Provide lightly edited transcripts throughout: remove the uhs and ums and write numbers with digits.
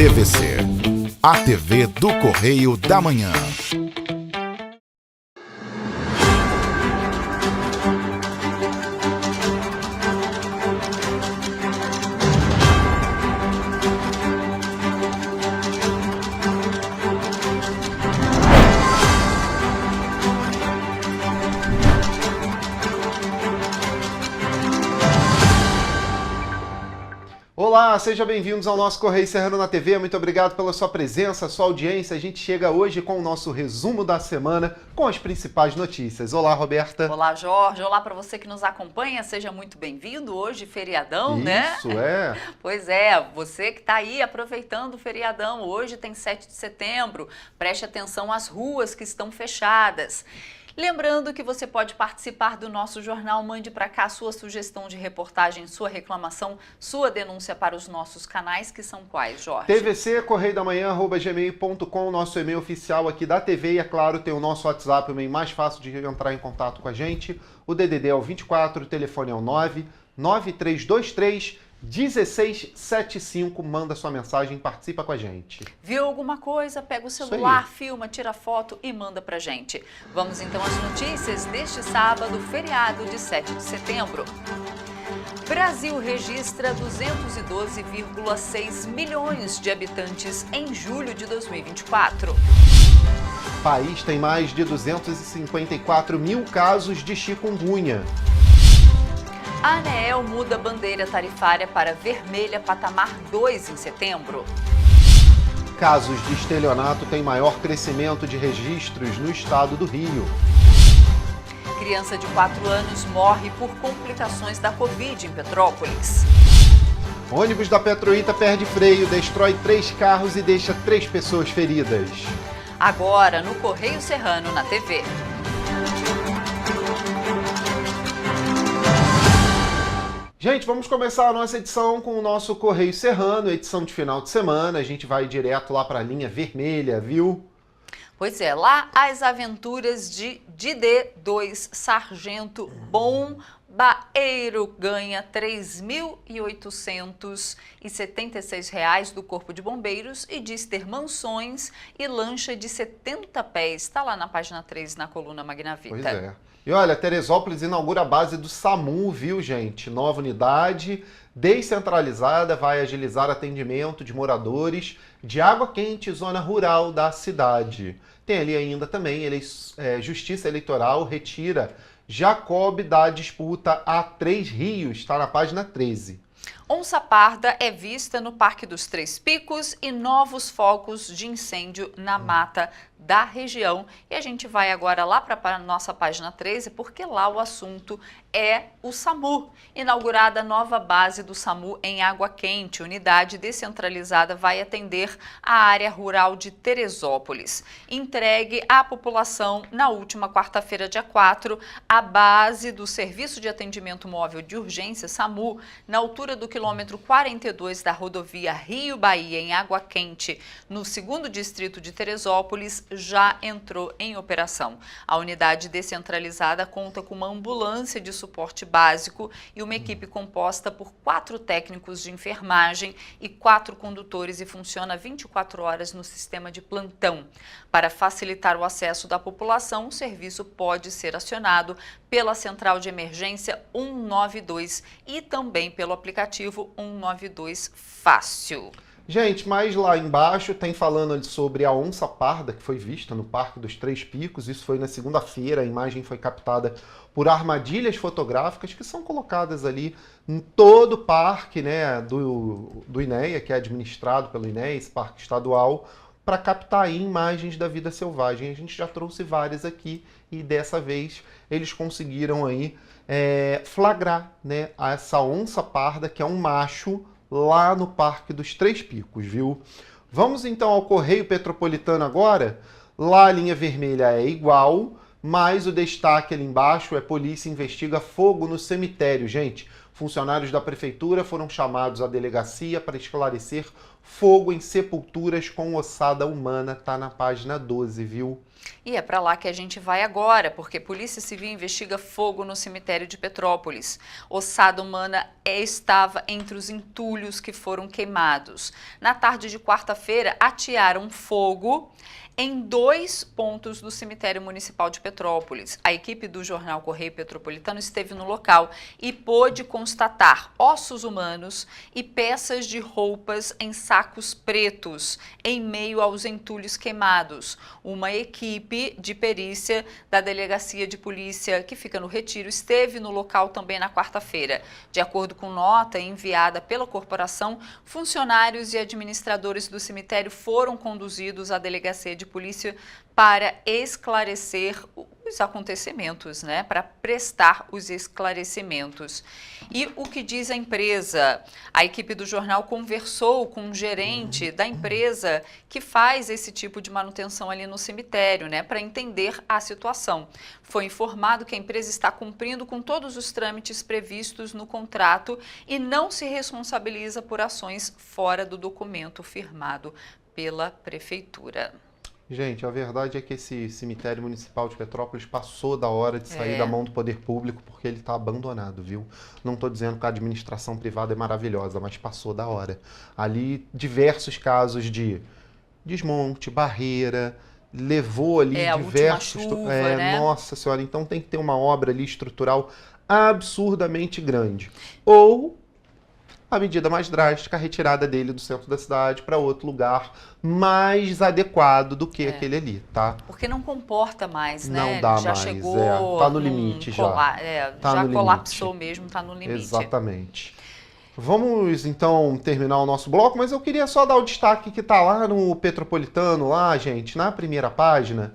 TVC, a TV do Correio da Manhã. Olá, sejam bem-vindos ao nosso Correio Serrano na TV. Muito obrigado pela sua presença, sua audiência. A gente chega hoje com o nosso resumo da semana com as principais notícias. Olá, Roberta. Olá, Jorge. Olá para você que nos acompanha. Seja muito bem-vindo. Hoje, feriadão, né? Isso, é. Pois é, você que está aí aproveitando o feriadão. Hoje tem 7 de setembro. Preste atenção às ruas que estão fechadas. Lembrando que você pode participar do nosso jornal, mande para cá sua sugestão de reportagem, sua reclamação, sua denúncia para os nossos canais, que são quais, Jorge? TVC, correidamanhã@gmail.com, nosso e-mail oficial aqui da TV, e é claro, tem o nosso WhatsApp, o e-mail mais fácil de entrar em contato com a gente. O DDD é o 24, o telefone é o 99323-1675, manda sua mensagem, participa com a gente. Viu alguma coisa? Pega o celular, filma, tira foto e manda pra gente. Vamos então às notícias deste sábado, feriado de 7 de setembro. Brasil registra 212,6 milhões de habitantes em julho de 2024. O país tem mais de 254 mil casos de chikungunya. A ANEEL muda a bandeira tarifária para vermelha patamar 2 em setembro. Casos de estelionato têm maior crescimento de registros no estado do Rio. Criança de 4 anos morre por complicações da Covid em Petrópolis. Ônibus da Petroita perde freio, destrói 3 carros e deixa 3 pessoas feridas. Agora no Correio Serrano na TV. Gente, vamos começar a nossa edição com o nosso Correio Serrano, edição de final de semana. A gente vai direto lá para a linha vermelha, viu? Pois é, lá as aventuras de DD2, Sargento Bombaeiro ganha R$ 3.876 do Corpo de Bombeiros e diz ter mansões e lancha de 70 pés. Está lá na página 3, na coluna Magnavita. Pois é. E olha, Teresópolis inaugura a base do SAMU, viu, gente? Nova unidade, descentralizada, vai agilizar atendimento de moradores de Água Quente, zona rural da cidade. Tem ali ainda também, Justiça Eleitoral retira Jacob da disputa a Três Rios, está na página 13. Onça parda é vista no Parque dos Três Picos e novos focos de incêndio na mata da região. E a gente vai agora lá para a nossa página 13, porque lá o assunto é o SAMU. Inaugurada a nova base do SAMU em Água Quente, unidade descentralizada vai atender a área rural de Teresópolis. Entregue à população na última quarta-feira, dia 4, a base do Serviço de Atendimento Móvel de Urgência, SAMU, na altura do quilômetro 42 da rodovia Rio-Bahia, em Água Quente, no 2º distrito de Teresópolis, já entrou em operação. A unidade descentralizada conta com uma ambulância de suporte básico e uma equipe composta por 4 técnicos de enfermagem e 4 condutores e funciona 24 horas no sistema de plantão. Para facilitar o acesso da população, o serviço pode ser acionado pela Central de Emergência 192 e também pelo aplicativo 192 Fácil. Gente, mas lá embaixo tem falando ali sobre a onça parda que foi vista no Parque dos Três Picos. Isso foi na segunda-feira, a imagem foi captada por armadilhas fotográficas que são colocadas ali em todo o parque, né, do INEA, que é administrado pelo INEA, esse parque estadual, para captar aí imagens da vida selvagem. A gente já trouxe várias aqui e dessa vez eles conseguiram aí flagrar, né, essa onça parda, que é um macho, lá no Parque dos Três Picos, viu? Vamos então ao Correio Petropolitano agora. Lá a linha vermelha é igual, mas o destaque ali embaixo é polícia investiga fogo no cemitério, gente. Funcionários da prefeitura foram chamados à delegacia para esclarecer fogo em sepulturas com ossada humana. Tá na página 12, viu? E é para lá que a gente vai agora, porque Polícia Civil investiga fogo no cemitério de Petrópolis. Ossada humana estava entre os entulhos que foram queimados. Na tarde de quarta-feira, atearam fogo em 2 pontos do cemitério municipal de Petrópolis. A equipe do jornal Correio Petropolitano esteve no local e pôde constatar ossos humanos e peças de roupas em sacos pretos, em meio aos entulhos queimados. Uma equipe de perícia da Delegacia de Polícia, que fica no Retiro, esteve no local também na quarta-feira. De acordo com nota enviada pela corporação, funcionários e administradores do cemitério foram conduzidos à Delegacia de Polícia para esclarecer os acontecimentos, né? Para prestar os esclarecimentos. E o que diz a empresa? A equipe do jornal conversou com um gerente da empresa que faz esse tipo de manutenção ali no cemitério, né? Para entender a situação. Foi informado que a empresa está cumprindo com todos os trâmites previstos no contrato e não se responsabiliza por ações fora do documento firmado pela prefeitura. Gente, a verdade é que esse cemitério municipal de Petrópolis passou da hora de sair da mão do poder público, porque ele está abandonado, viu? Não estou dizendo que a administração privada é maravilhosa, mas passou da hora. Ali, diversos casos de desmonte, barreira, levou ali diversos... chuva, né? Nossa Senhora, então tem que ter uma obra ali estrutural absurdamente grande. Ou a medida mais drástica, a retirada dele do centro da cidade para outro lugar mais adequado do que aquele ali, tá? Porque não comporta mais, né? Não dá já mais, chegou tá no limite já. Tá já colapsou mesmo, tá no limite. Exatamente. Vamos então terminar o nosso bloco, mas eu queria só dar o destaque que tá lá no Petropolitano, lá, gente, na primeira página,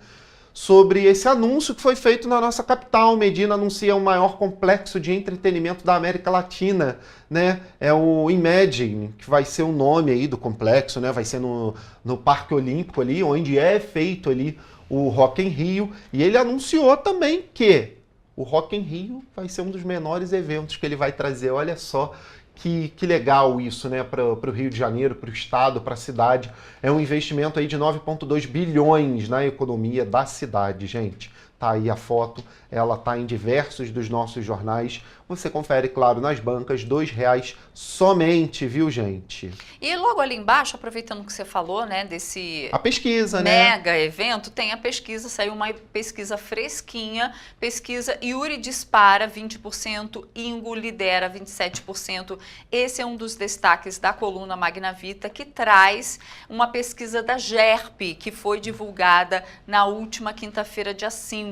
sobre esse anúncio que foi feito na nossa capital. Medina anuncia o maior complexo de entretenimento da América Latina, né? É o Imagine, que vai ser o nome aí do complexo, né? Vai ser no Parque Olímpico ali, onde é feito ali o Rock in Rio. E ele anunciou também que o Rock in Rio vai ser um dos menores eventos que ele vai trazer. Olha só que legal isso, né, para o Rio de Janeiro, para o estado, para a cidade. É um investimento aí de 9,2 bilhões na economia da cidade, gente. Tá aí a foto, ela tá em diversos dos nossos jornais. Você confere, claro, nas bancas, R$2 somente, viu, gente? E logo ali embaixo, aproveitando que você falou, né, desse... A pesquisa, né? Mega evento, tem a pesquisa, saiu uma pesquisa fresquinha, pesquisa Yuri dispara 20%, Ingo lidera 27%. Esse é um dos destaques da coluna Magna Vita, que traz uma pesquisa da GERP, que foi divulgada na última quinta-feira, dia 5.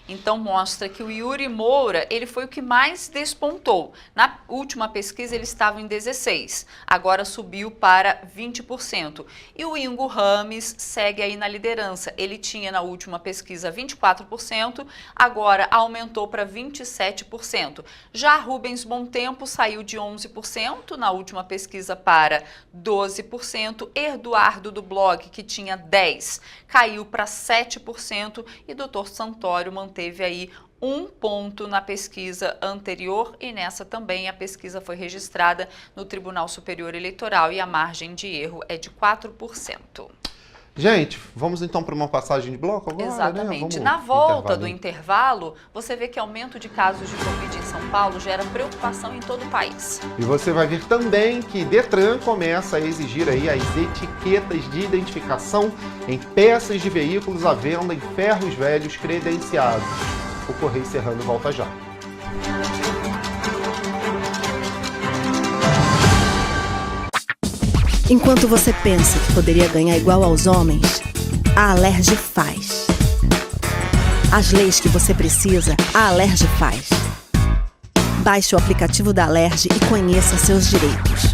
Então mostra que o Yuri Moura, ele foi o que mais despontou. Na última pesquisa ele estava em 16%, agora subiu para 20%. E o Ingo Rames segue aí na liderança. Ele tinha na última pesquisa 24%, agora aumentou para 27%. Já Rubens Bontempo saiu de 11% na última pesquisa para 12%. Eduardo do blog, que tinha 10%, caiu para 7%. E Dr. Santoro manteve aí 1 ponto na pesquisa anterior e nessa também a pesquisa foi registrada no Tribunal Superior Eleitoral e a margem de erro é de 4%. Gente, vamos então para uma passagem de bloco agora, Exatamente. Né? Na volta do intervalo, você vê que aumento de casos de Covid em São Paulo gera preocupação em todo o país. E você vai ver também que Detran começa a exigir aí as etiquetas de identificação em peças de veículos à venda em ferros velhos credenciados. O Correio Serrano volta já. Enquanto você pensa que poderia ganhar igual aos homens, a Alerj faz. As leis que você precisa, a Alerj faz. Baixe o aplicativo da Alerj e conheça seus direitos.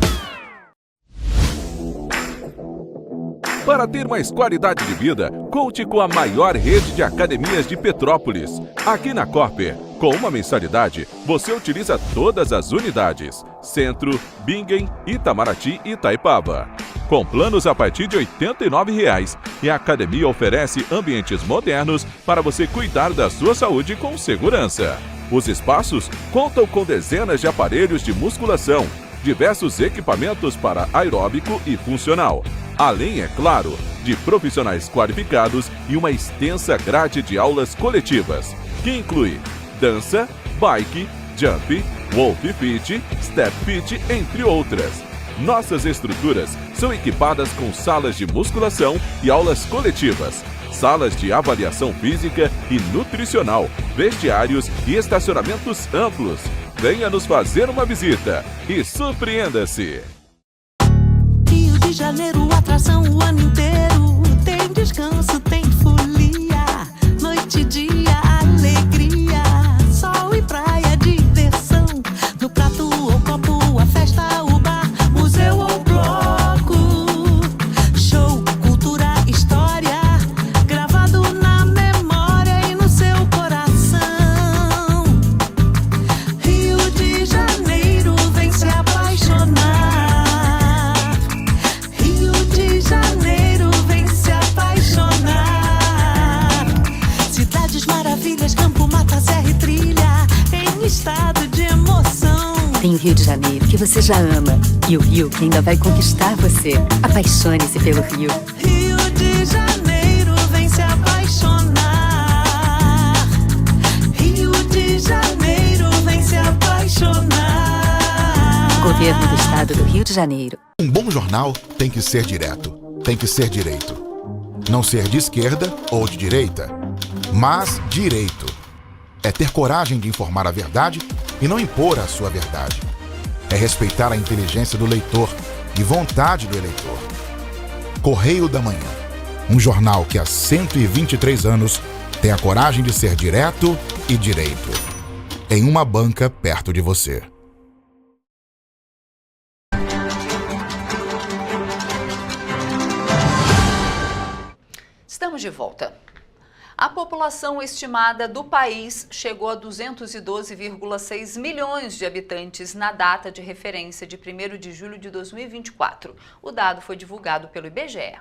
Para ter mais qualidade de vida, conte com a maior rede de academias de Petrópolis. Aqui na Corper, com uma mensalidade, você utiliza todas as unidades: Centro, Bingen, Itamaraty e Itaipava. com planos a partir de R$ 89,00. E a academia oferece ambientes modernos para você cuidar da sua saúde com segurança. Os espaços contam com dezenas de aparelhos de musculação, diversos equipamentos para aeróbico e funcional, além, é claro, de profissionais qualificados e uma extensa grade de aulas coletivas, que inclui dança, bike, jump, wolf fit, step fit, entre outras. Nossas estruturas são equipadas com salas de musculação e aulas coletivas, salas de avaliação física e nutricional, vestiários e estacionamentos amplos. Venha nos fazer uma visita e surpreenda-se! Rio de Janeiro, atração o ano inteiro. Tem descanso, tem folia, noite e dia, alegria, sol e praia, diversão. No prato ou copo, a festa, o bar, museu ou bloco. Show, cultura, história, gravado na memória e no seu coração. Rio de Janeiro, vem se apaixonar. Rio de Janeiro, vem se apaixonar. Cidades maravilhas, campo, mata, serra e trilha, em estado de emoção. Tem o Rio de Janeiro, que você já ama, e o Rio que ainda vai conquistar você. Apaixone-se pelo Rio. Rio de Janeiro, vem se apaixonar. Rio de Janeiro, vem se apaixonar. Governo do Estado do Rio de Janeiro. Um bom jornal tem que ser direto, tem que ser direito. Não ser de esquerda ou de direita, mas direito. É ter coragem de informar a verdade e não impor a sua verdade. É respeitar a inteligência do leitor e vontade do eleitor. Correio da Manhã, um jornal que há 123 anos tem a coragem de ser direto e direito. Em uma banca perto de você. Estamos de volta. A população estimada do país chegou a 212,6 milhões de habitantes na data de referência de 1º de julho de 2024. O dado foi divulgado pelo IBGE.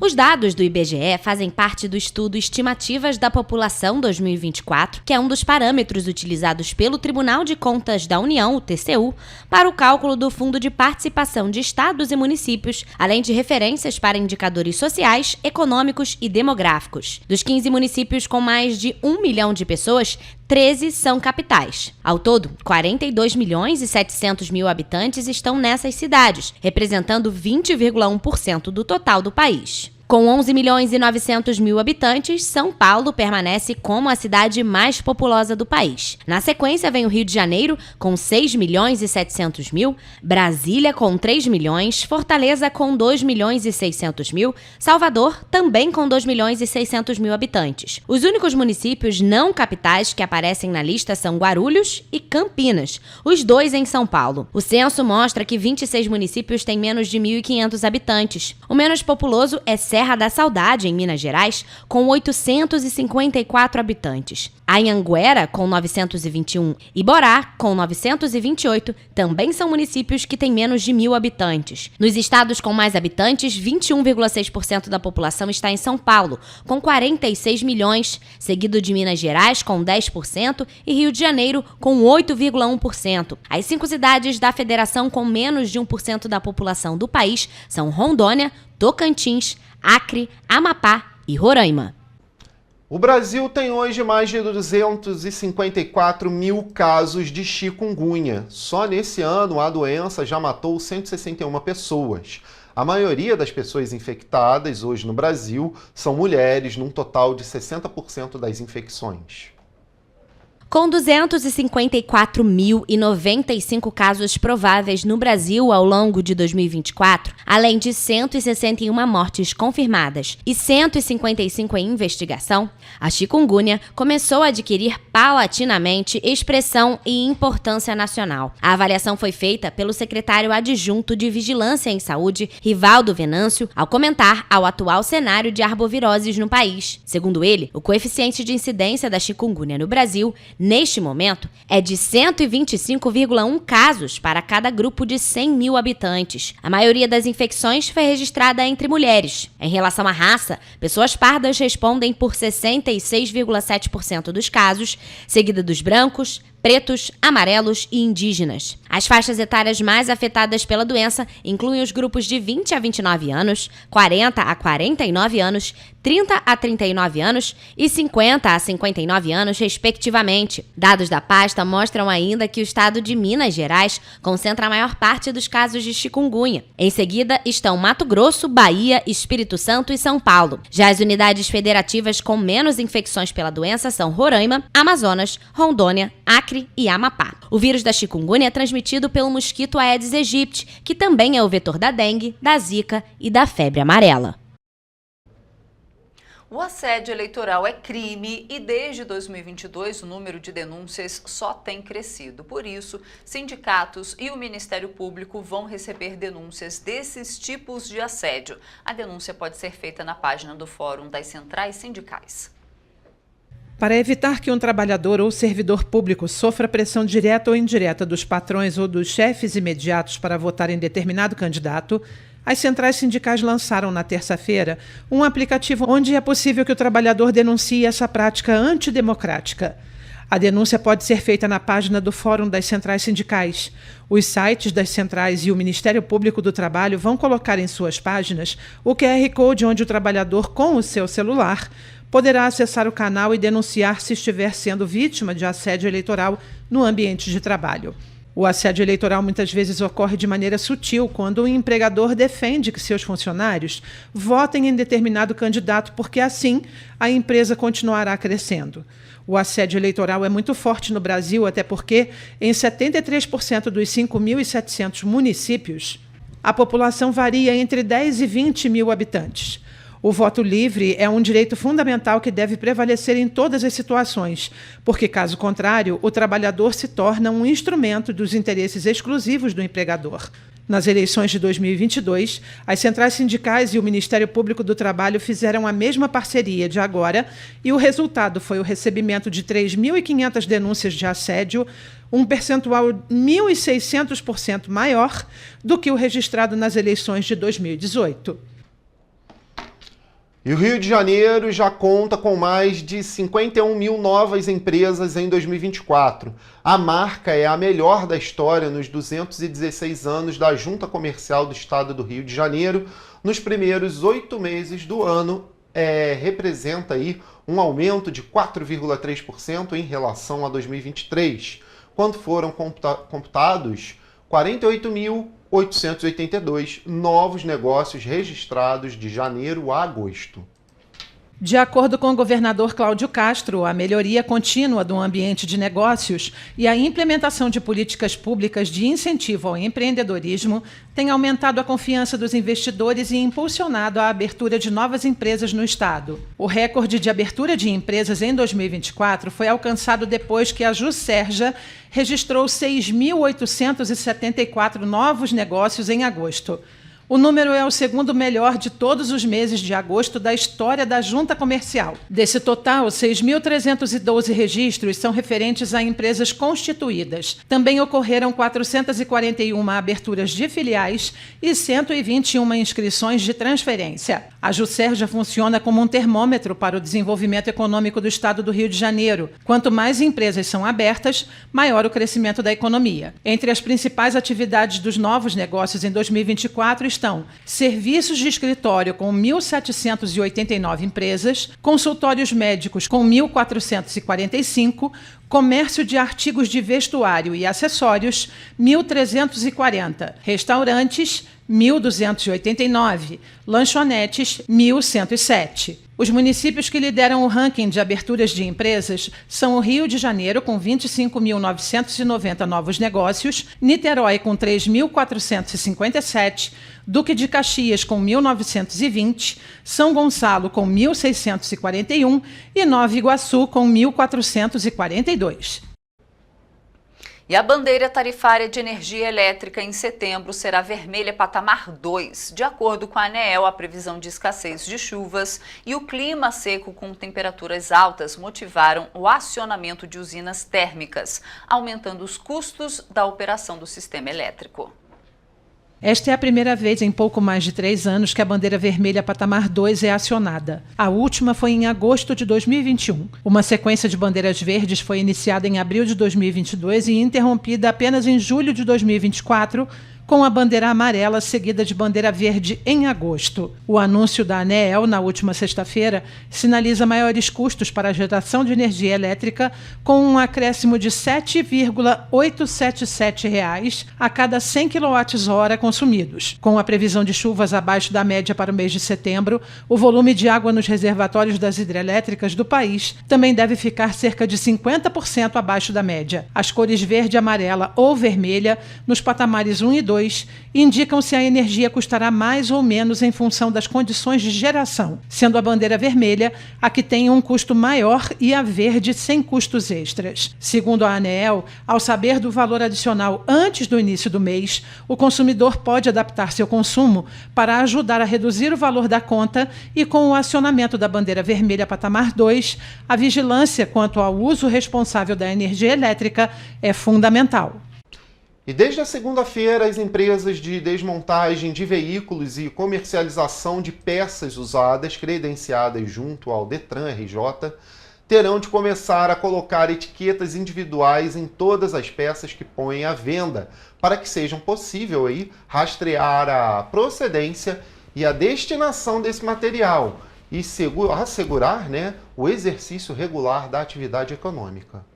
Os dados do IBGE fazem parte do estudo Estimativas da População 2024, que é um dos parâmetros utilizados pelo Tribunal de Contas da União, o TCU, para o cálculo do Fundo de Participação de Estados e Municípios, além de referências para indicadores sociais, econômicos e demográficos. Dos 15 municípios com mais de 1 milhão de pessoas, 13 são capitais. Ao todo, 42 milhões e 700 mil habitantes estão nessas cidades, representando 20,1% do total do país. Com 11 milhões e 900 mil habitantes, São Paulo permanece como a cidade mais populosa do país. Na sequência vem o Rio de Janeiro, com 6 milhões e 700 mil, Brasília com 3 milhões, Fortaleza com 2 milhões e 600 mil, Salvador também com 2 milhões e 600 mil habitantes. Os únicos municípios não capitais que aparecem na lista são Guarulhos e Campinas, os dois em São Paulo. O censo mostra que 26 municípios têm menos de 1.500 habitantes. O menos populoso é Serra da Saudade, em Minas Gerais, com 854 habitantes. Anhanguera, com 921, e Borá, com 928, também são municípios que têm menos de 1.000 habitantes. Nos estados com mais habitantes, 21,6% da população está em São Paulo, com 46 milhões, seguido de Minas Gerais, com 10%, e Rio de Janeiro, com 8,1%. As 5 cidades da federação com menos de 1% da população do país são Rondônia, Tocantins, Acre, Amapá e Roraima. O Brasil tem hoje mais de 254 mil casos de chikungunya. Só nesse ano, a doença já matou 161 pessoas. A maioria das pessoas infectadas hoje no Brasil são mulheres, num total de 60% das infecções. Com 254.095 casos prováveis no Brasil ao longo de 2024, além de 161 mortes confirmadas e 155 em investigação, a chikungunya começou a adquirir paulatinamente expressão e importância nacional. A avaliação foi feita pelo secretário adjunto de Vigilância em Saúde, Rivaldo Venâncio, ao comentar ao atual cenário de arboviroses no país. Segundo ele, o coeficiente de incidência da chikungunya no Brasil Neste momento, é de 125,1 casos para cada grupo de 100 mil habitantes. A maioria das infecções foi registrada entre mulheres. Em relação à raça, pessoas pardas respondem por 66,7% dos casos, seguida dos brancos, pretos, amarelos e indígenas. As faixas etárias mais afetadas pela doença incluem os grupos de 20 a 29 anos, 40 a 49 anos, 30 a 39 anos e 50 a 59 anos, respectivamente. Dados da pasta mostram ainda que o estado de Minas Gerais concentra a maior parte dos casos de chikungunya. Em seguida estão Mato Grosso, Bahia, Espírito Santo e São Paulo. Já as unidades federativas com menos infecções pela doença são Roraima, Amazonas, Rondônia, Acre e Amapá. O vírus da chikungunya é transmitido pelo mosquito Aedes aegypti, que também é o vetor da dengue, da zika e da febre amarela. O assédio eleitoral é crime e desde 2022 o número de denúncias só tem crescido. Por isso, sindicatos e o Ministério Público vão receber denúncias desses tipos de assédio. A denúncia pode ser feita na página do Fórum das Centrais Sindicais. Para evitar que um trabalhador ou servidor público sofra pressão direta ou indireta dos patrões ou dos chefes imediatos para votar em determinado candidato, as centrais sindicais lançaram na terça-feira um aplicativo onde é possível que o trabalhador denuncie essa prática antidemocrática. A denúncia pode ser feita na página do Fórum das Centrais Sindicais. Os sites das centrais e o Ministério Público do Trabalho vão colocar em suas páginas o QR Code onde o trabalhador, com o seu celular, poderá acessar o canal e denunciar se estiver sendo vítima de assédio eleitoral no ambiente de trabalho. O assédio eleitoral muitas vezes ocorre de maneira sutil, quando o empregador defende que seus funcionários votem em determinado candidato, porque assim a empresa continuará crescendo. O assédio eleitoral é muito forte no Brasil, até porque, em 73% dos 5.700 municípios, a população varia entre 10 e 20 mil habitantes. O voto livre é um direito fundamental que deve prevalecer em todas as situações, porque, caso contrário, o trabalhador se torna um instrumento dos interesses exclusivos do empregador. Nas eleições de 2022, as centrais sindicais e o Ministério Público do Trabalho fizeram a mesma parceria de agora e o resultado foi o recebimento de 3.500 denúncias de assédio, um percentual 1.600% maior do que o registrado nas eleições de 2018. E o Rio de Janeiro já conta com mais de 51 mil novas empresas em 2024. A marca é a melhor da história nos 216 anos da Junta Comercial do Estado do Rio de Janeiro. Nos primeiros 8 meses do ano, representa aí um aumento de 4,3% em relação a 2023, quando foram computados 48.882 novos negócios registrados de janeiro a agosto. De acordo com o governador Cláudio Castro, a melhoria contínua do ambiente de negócios e a implementação de políticas públicas de incentivo ao empreendedorismo tem aumentado a confiança dos investidores e impulsionado a abertura de novas empresas no estado. O recorde de abertura de empresas em 2024 foi alcançado depois que a Juscerja registrou 6.874 novos negócios em agosto. O número é o segundo melhor de todos os meses de agosto da história da Junta Comercial. Desse total, 6.312 registros são referentes a empresas constituídas. Também ocorreram 441 aberturas de filiais e 121 inscrições de transferência. A Juscerja funciona como um termômetro para o desenvolvimento econômico do estado do Rio de Janeiro. Quanto mais empresas são abertas, maior o crescimento da economia. Entre as principais atividades dos novos negócios em 2024 estão serviços de escritório com 1.789 empresas, consultórios médicos com 1.445, comércio de artigos de vestuário e acessórios, 1.340, restaurantes, 1.289, lanchonetes, 1.107. Os municípios que lideram o ranking de aberturas de empresas são o Rio de Janeiro, com 25.990 novos negócios, Niterói, com 3.457, Duque de Caxias, com 1.920, São Gonçalo, com 1.641 e Nova Iguaçu, com 1.442. E a bandeira tarifária de energia elétrica em setembro será vermelha patamar 2. De acordo com a ANEEL, a previsão de escassez de chuvas e o clima seco com temperaturas altas motivaram o acionamento de usinas térmicas, aumentando os custos da operação do sistema elétrico. Esta é a primeira vez em pouco mais de 3 anos que a bandeira vermelha patamar 2 é acionada. A última foi em agosto de 2021. Uma sequência de bandeiras verdes foi iniciada em abril de 2022 e interrompida apenas em julho de 2024, com a bandeira amarela seguida de bandeira verde em agosto. O anúncio da ANEEL, na última sexta-feira, sinaliza maiores custos para a geração de energia elétrica, com um acréscimo de R$ 7,877 a cada 100 kWh consumidos. Com a previsão de chuvas abaixo da média para o mês de setembro, o volume de água nos reservatórios das hidrelétricas do país também deve ficar cerca de 50% abaixo da média. As cores verde, amarela ou vermelha, nos patamares 1 e 2, indicam se a energia custará mais ou menos em função das condições de geração, sendo a bandeira vermelha a que tem um custo maior e a verde sem custos extras. Segundo a ANEEL, ao saber do valor adicional antes do início do mês, o consumidor pode adaptar seu consumo para ajudar a reduzir o valor da conta e, com o acionamento da bandeira vermelha patamar 2, a vigilância quanto ao uso responsável da energia elétrica é fundamental. E desde a segunda-feira, as empresas de desmontagem de veículos e comercialização de peças usadas credenciadas junto ao Detran RJ terão de começar a colocar etiquetas individuais em todas as peças que põem à venda, para que seja possível aí rastrear a procedência e a destinação desse material e assegurar, o exercício regular da atividade econômica.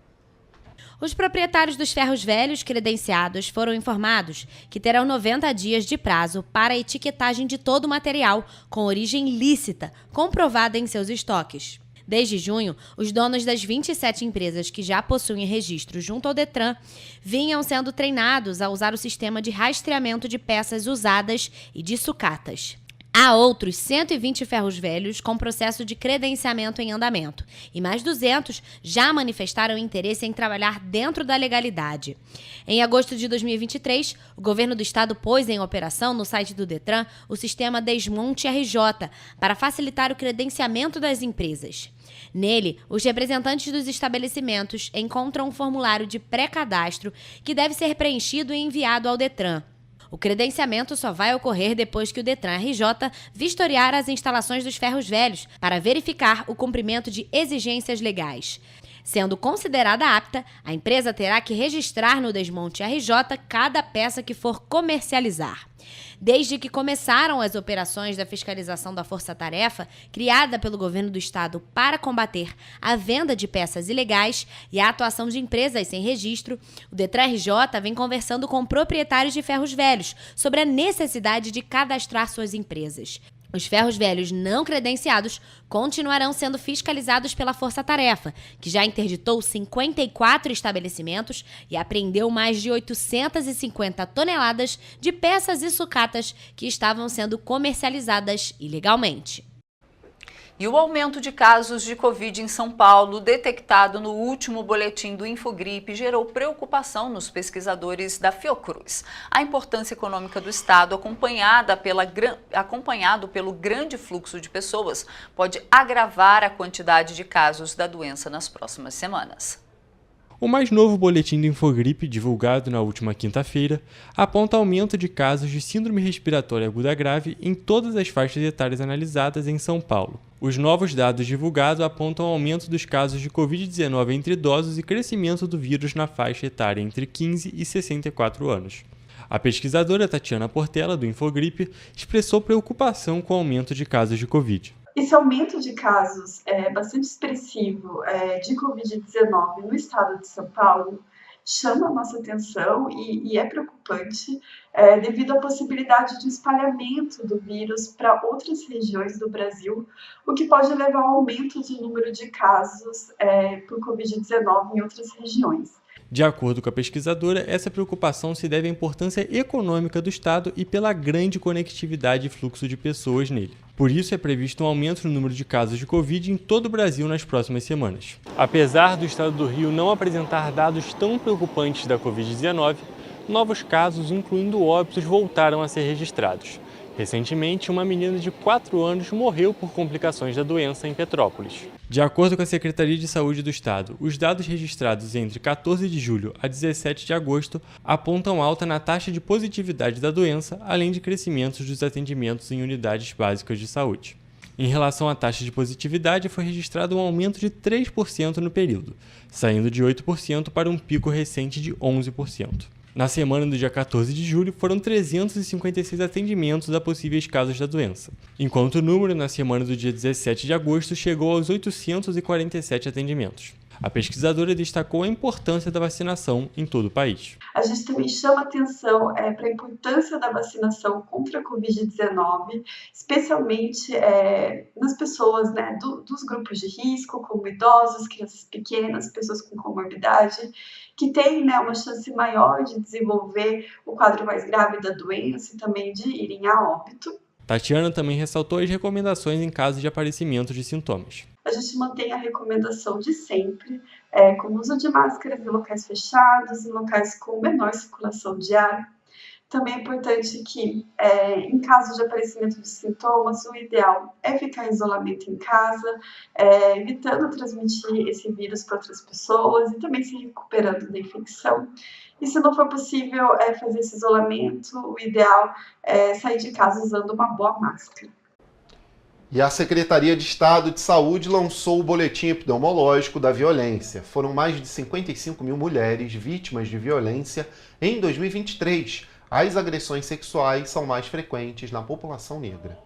Os proprietários dos ferros velhos credenciados foram informados que terão 90 dias de prazo para a etiquetagem de todo o material com origem lícita, comprovada em seus estoques. Desde junho, os donos das 27 empresas que já possuem registro junto ao Detran vinham sendo treinados a usar o sistema de rastreamento de peças usadas e de sucatas. Há outros 120 ferros velhos com processo de credenciamento em andamento e mais 200 já manifestaram interesse em trabalhar dentro da legalidade. Em agosto de 2023, o governo do estado pôs em operação no site do Detran o sistema Desmonte RJ para facilitar o credenciamento das empresas. Nele, os representantes dos estabelecimentos encontram um formulário de pré-cadastro que deve ser preenchido e enviado ao Detran. O credenciamento só vai ocorrer depois que o Detran RJ vistoriar as instalações dos ferros velhos para verificar o cumprimento de exigências legais. Sendo considerada apta, a empresa terá que registrar no Desmonte RJ cada peça que for comercializar. Desde que começaram as operações da fiscalização da Força Tarefa, criada pelo governo do estado para combater a venda de peças ilegais e a atuação de empresas sem registro, o Detran RJ vem conversando com proprietários de ferros velhos sobre a necessidade de cadastrar suas empresas. Os ferros velhos não credenciados continuarão sendo fiscalizados pela Força Tarefa, que já interditou 54 estabelecimentos e apreendeu mais de 850 toneladas de peças e sucatas que estavam sendo comercializadas ilegalmente. E o aumento de casos de Covid em São Paulo, detectado no último boletim do Infogripe, gerou preocupação nos pesquisadores da Fiocruz. A importância econômica do estado, acompanhado pelo grande fluxo de pessoas, pode agravar a quantidade de casos da doença nas próximas semanas. O mais novo boletim do Infogripe, divulgado na última quinta-feira, aponta aumento de casos de síndrome respiratória aguda grave em todas as faixas etárias analisadas em São Paulo. Os novos dados divulgados apontam aumento dos casos de Covid-19 entre idosos e crescimento do vírus na faixa etária entre 15 e 64 anos. A pesquisadora Tatiana Portela, do Infogripe, expressou preocupação com o aumento de casos de Covid. Esse aumento de casos bastante expressivo de Covid-19 no estado de São Paulo chama a nossa atenção e é preocupante devido à possibilidade de espalhamento do vírus para outras regiões do Brasil, o que pode levar ao aumento do número de casos por Covid-19 em outras regiões. De acordo com a pesquisadora, essa preocupação se deve à importância econômica do estado e pela grande conectividade e fluxo de pessoas nele. Por isso, é previsto um aumento no número de casos de Covid em todo o Brasil nas próximas semanas. Apesar do estado do Rio não apresentar dados tão preocupantes da Covid-19, novos casos, incluindo óbitos, voltaram a ser registrados. Recentemente, uma menina de 4 anos morreu por complicações da doença em Petrópolis. De acordo com a Secretaria de Saúde do Estado, os dados registrados entre 14 de julho a 17 de agosto apontam alta na taxa de positividade da doença, além de crescimentos dos atendimentos em unidades básicas de saúde. Em relação à taxa de positividade, foi registrado um aumento de 3% no período, saindo de 8% para um pico recente de 11%. Na semana do dia 14 de julho, foram 356 atendimentos a possíveis casos da doença, enquanto o número na semana do dia 17 de agosto chegou aos 847 atendimentos. A pesquisadora destacou a importância da vacinação em todo o país. A gente também chama atenção para a importância da vacinação contra a Covid-19, especialmente nas pessoas, né, dos grupos de risco, como idosos, crianças pequenas, pessoas com comorbidade, que têm, né, uma chance maior de desenvolver o quadro mais grave da doença e também de irem a óbito. Tatiana também ressaltou as recomendações em caso de aparecimento de sintomas. A gente mantém a recomendação de sempre, como uso de máscaras em locais fechados, em locais com menor circulação de ar. Também é importante que, em caso de aparecimento de sintomas, o ideal é ficar em isolamento em casa, evitando transmitir esse vírus para outras pessoas e também se recuperando da infecção. E se não for possível fazer esse isolamento, o ideal é sair de casa usando uma boa máscara. E a Secretaria de Estado de Saúde lançou o Boletim Epidemiológico da Violência. Foram mais de 55 mil mulheres vítimas de violência em 2023. As agressões sexuais são mais frequentes na população negra.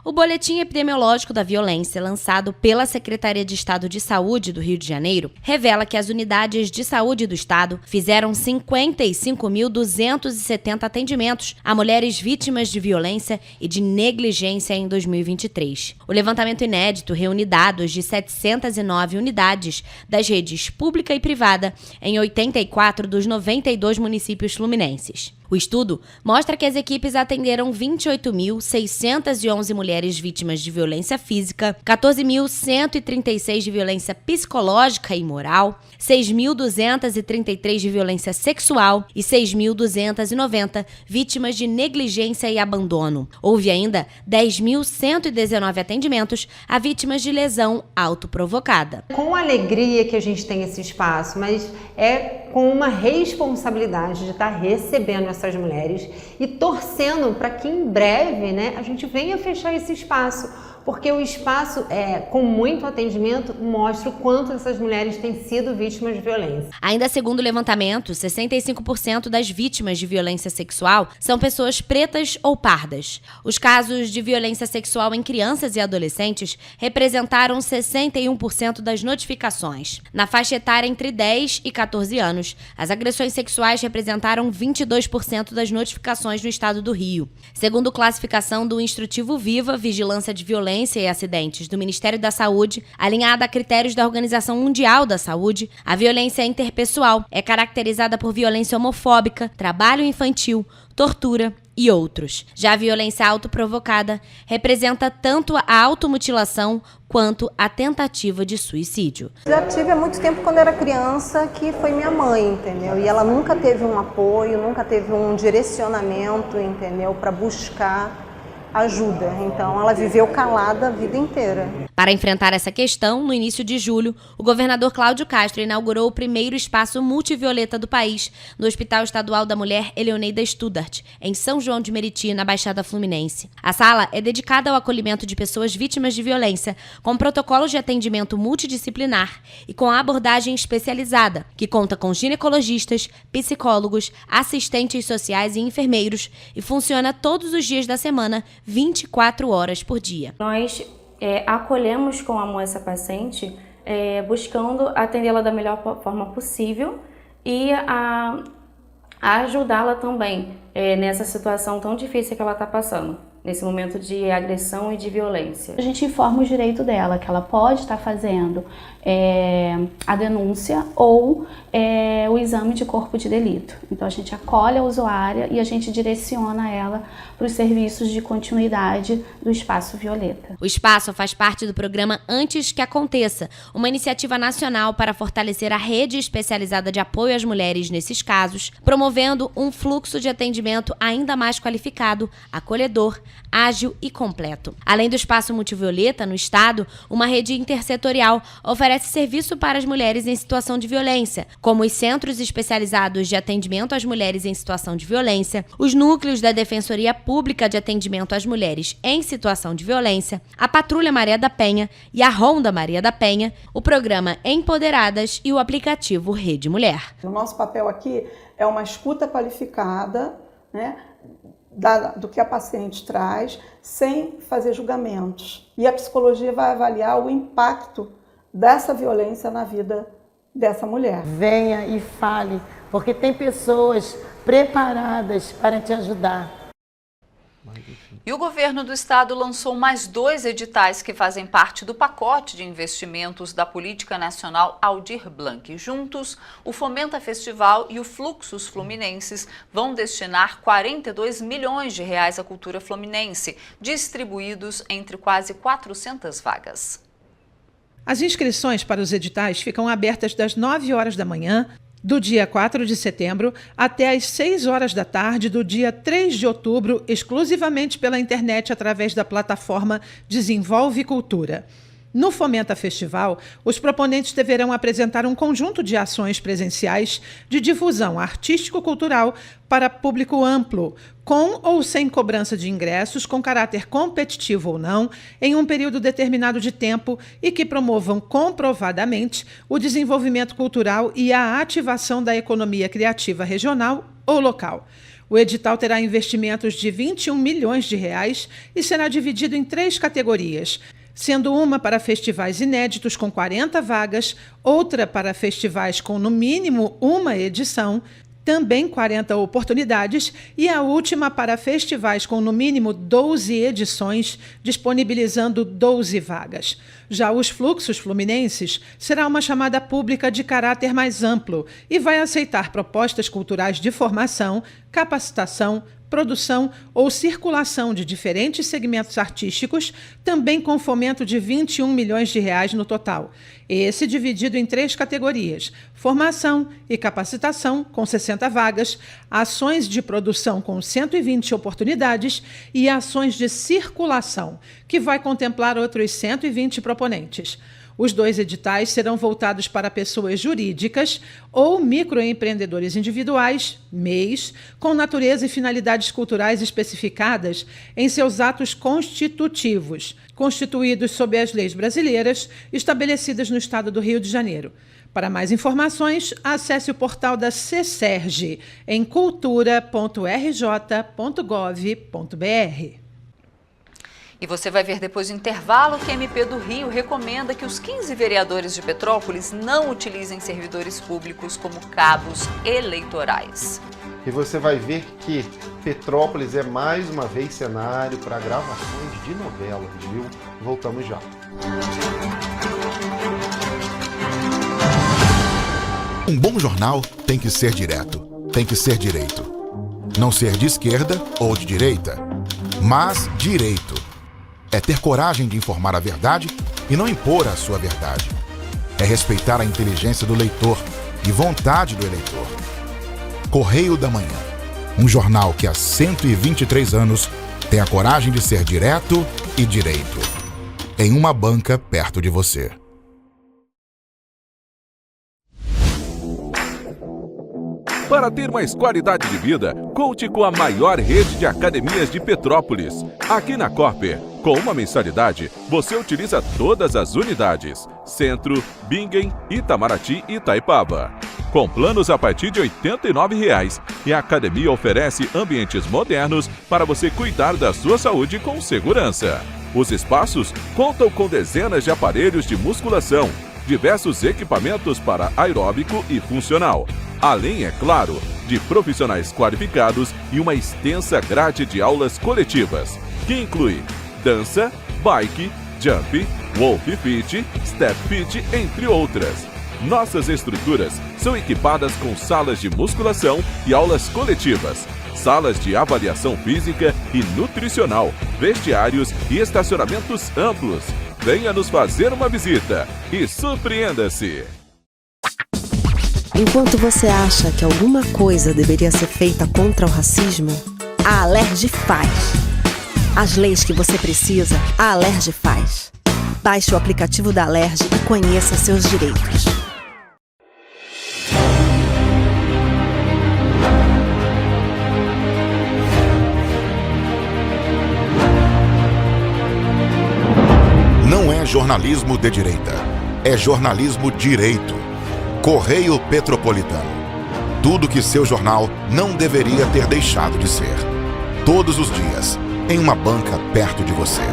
O Boletim Epidemiológico da Violência, lançado pela Secretaria de Estado de Saúde do Rio de Janeiro, revela que as unidades de saúde do estado fizeram 55.270 atendimentos a mulheres vítimas de violência e de negligência em 2023. O levantamento inédito reúne dados de 709 unidades das redes pública e privada em 84 dos 92 municípios fluminenses. O estudo mostra que as equipes atenderam 28.611 mulheres vítimas de violência física, 14.136 de violência psicológica e moral, 6.233 de violência sexual e 6.290 vítimas de negligência e abandono. Houve ainda 10.119 atendimentos a vítimas de lesão autoprovocada. Com alegria que a gente tem esse espaço, mas é com uma responsabilidade de estar recebendo essas mulheres e torcendo para que em breve, né, a gente venha fechar esse espaço, porque o espaço, com muito atendimento, mostra o quanto essas mulheres têm sido vítimas de violência. Ainda segundo o levantamento, 65% das vítimas de violência sexual são pessoas pretas ou pardas. Os casos de violência sexual em crianças e adolescentes representaram 61% das notificações. Na faixa etária entre 10 e 14 anos, as agressões sexuais representaram 22% das notificações no estado do Rio. Segundo classificação do Instrutivo Viva, Vigilância de Violência e Acidentes do Ministério da Saúde, alinhada a critérios da Organização Mundial da Saúde, a violência interpessoal é caracterizada por violência homofóbica, trabalho infantil, tortura e outros. Já a violência autoprovocada representa tanto a automutilação quanto a tentativa de suicídio. Já tive há muito tempo, quando era criança, que foi minha mãe, entendeu? E ela nunca teve um apoio, nunca teve um direcionamento, entendeu? Para buscar ajuda. Então, ela viveu calada a vida inteira. Para enfrentar essa questão, no início de julho, o governador Cláudio Castro inaugurou o primeiro espaço multivioleta do país, no Hospital Estadual da Mulher Eleoneida Studart, em São João de Meriti, na Baixada Fluminense. A sala é dedicada ao acolhimento de pessoas vítimas de violência, com protocolos de atendimento multidisciplinar e com a abordagem especializada, que conta com ginecologistas, psicólogos, assistentes sociais e enfermeiros, e funciona todos os dias da semana, 24 horas por dia. Nós acolhemos com amor essa paciente, buscando atendê-la da melhor forma possível e a ajudá-la também nessa situação tão difícil que ela está passando. nesse momento de agressão e de violência. A gente informa o direito dela, que ela pode estar fazendo a denúncia ou o exame de corpo de delito. Então a gente acolhe a usuária e a gente direciona ela para os serviços de continuidade do Espaço Violeta. O Espaço faz parte do programa Antes que Aconteça, uma iniciativa nacional para fortalecer a rede especializada de apoio às mulheres nesses casos, promovendo um fluxo de atendimento ainda mais qualificado, acolhedor, ágil e completo. Além do Espaço Multivioleta no estado, uma rede intersetorial oferece serviço para as mulheres em situação de violência, como os Centros Especializados de Atendimento às Mulheres em Situação de Violência, os núcleos da Defensoria Pública de Atendimento às Mulheres em Situação de Violência, a Patrulha Maria da Penha e a Ronda Maria da Penha, o programa Empoderadas e o aplicativo Rede Mulher. O nosso papel aqui é uma escuta qualificada, né, do que a paciente traz, sem fazer julgamentos. E a psicologia vai avaliar o impacto dessa violência na vida dessa mulher. Venha e fale, porque tem pessoas preparadas para te ajudar. E o governo do estado lançou mais 2 editais que fazem parte do pacote de investimentos da Política Nacional Aldir Blanc. Juntos, o Fomenta Festival e o Fluxos Fluminenses vão destinar 42 milhões de reais à cultura fluminense, distribuídos entre quase 400 vagas. As inscrições para os editais ficam abertas das 9 horas da manhã do dia 4 de setembro até às 6 horas da tarde do dia 3 de outubro, exclusivamente pela internet através da plataforma Desenvolve Cultura. No Fomenta Festival, os proponentes deverão apresentar um conjunto de ações presenciais de difusão artístico-cultural para público amplo, com ou sem cobrança de ingressos, com caráter competitivo ou não, em um período determinado de tempo e que promovam comprovadamente o desenvolvimento cultural e a ativação da economia criativa regional ou local. O edital terá investimentos de 21 milhões de reais e será dividido em 3 categorias, sendo uma para festivais inéditos com 40 vagas, outra para festivais com no mínimo uma edição, também 40 oportunidades, e a última para festivais com no mínimo 12 edições, disponibilizando 12 vagas. Já os Fluxos Fluminenses será uma chamada pública de caráter mais amplo e vai aceitar propostas culturais de formação, capacitação, produção ou circulação de diferentes segmentos artísticos, também com fomento de 21 milhões de reais no total. Esse dividido em 3 categorias: formação e capacitação, com 60 vagas, ações de produção com 120 oportunidades e ações de circulação, que vai contemplar outros 120 proponentes. Os 2 editais serão voltados para pessoas jurídicas ou microempreendedores individuais, MEIs, com natureza e finalidades culturais especificadas em seus atos constitutivos, constituídos sob as leis brasileiras estabelecidas no Estado do Rio de Janeiro. Para mais informações, acesse o portal da CESERJ em cultura.rj.gov.br. E você vai ver depois do intervalo que a MP do Rio recomenda que os 15 vereadores de Petrópolis não utilizem servidores públicos como cabos eleitorais. E você vai ver que Petrópolis é mais uma vez cenário para gravações de novelas, viu? Voltamos já. Um bom jornal tem que ser direto, tem que ser direito. Não ser de esquerda ou de direita, mas direito. É ter coragem de informar a verdade e não impor a sua verdade. É respeitar a inteligência do leitor e vontade do eleitor. Correio da Manhã, um jornal que há 123 anos tem a coragem de ser direto e direito. Em uma banca perto de você. Para ter mais qualidade de vida, conte com a maior rede de academias de Petrópolis. Aqui na Corper, com uma mensalidade, você utiliza todas as unidades: Centro, Bingen, Itamaraty e Itaipava. Com planos a partir de R$ 89,00, e a academia oferece ambientes modernos para você cuidar da sua saúde com segurança. Os espaços contam com dezenas de aparelhos de musculação, diversos equipamentos para aeróbico e funcional, além, é claro, de profissionais qualificados e uma extensa grade de aulas coletivas. que inclui dança, bike, jump, wolf fit, step fit, entre outras. Nossas estruturas são equipadas com salas de musculação e aulas coletivas, salas de avaliação física e nutricional, vestiários e estacionamentos amplos. Venha nos fazer uma visita e surpreenda-se! Enquanto você acha que alguma coisa deveria ser feita contra o racismo, a Alerj faz. As leis que você precisa, a Alerj faz. Baixe o aplicativo da Alerj e conheça seus direitos. Não é jornalismo de direita, é jornalismo direito. Correio Petropolitano. Tudo que seu jornal não deveria ter deixado de ser. Todos os dias, em uma banca perto de você.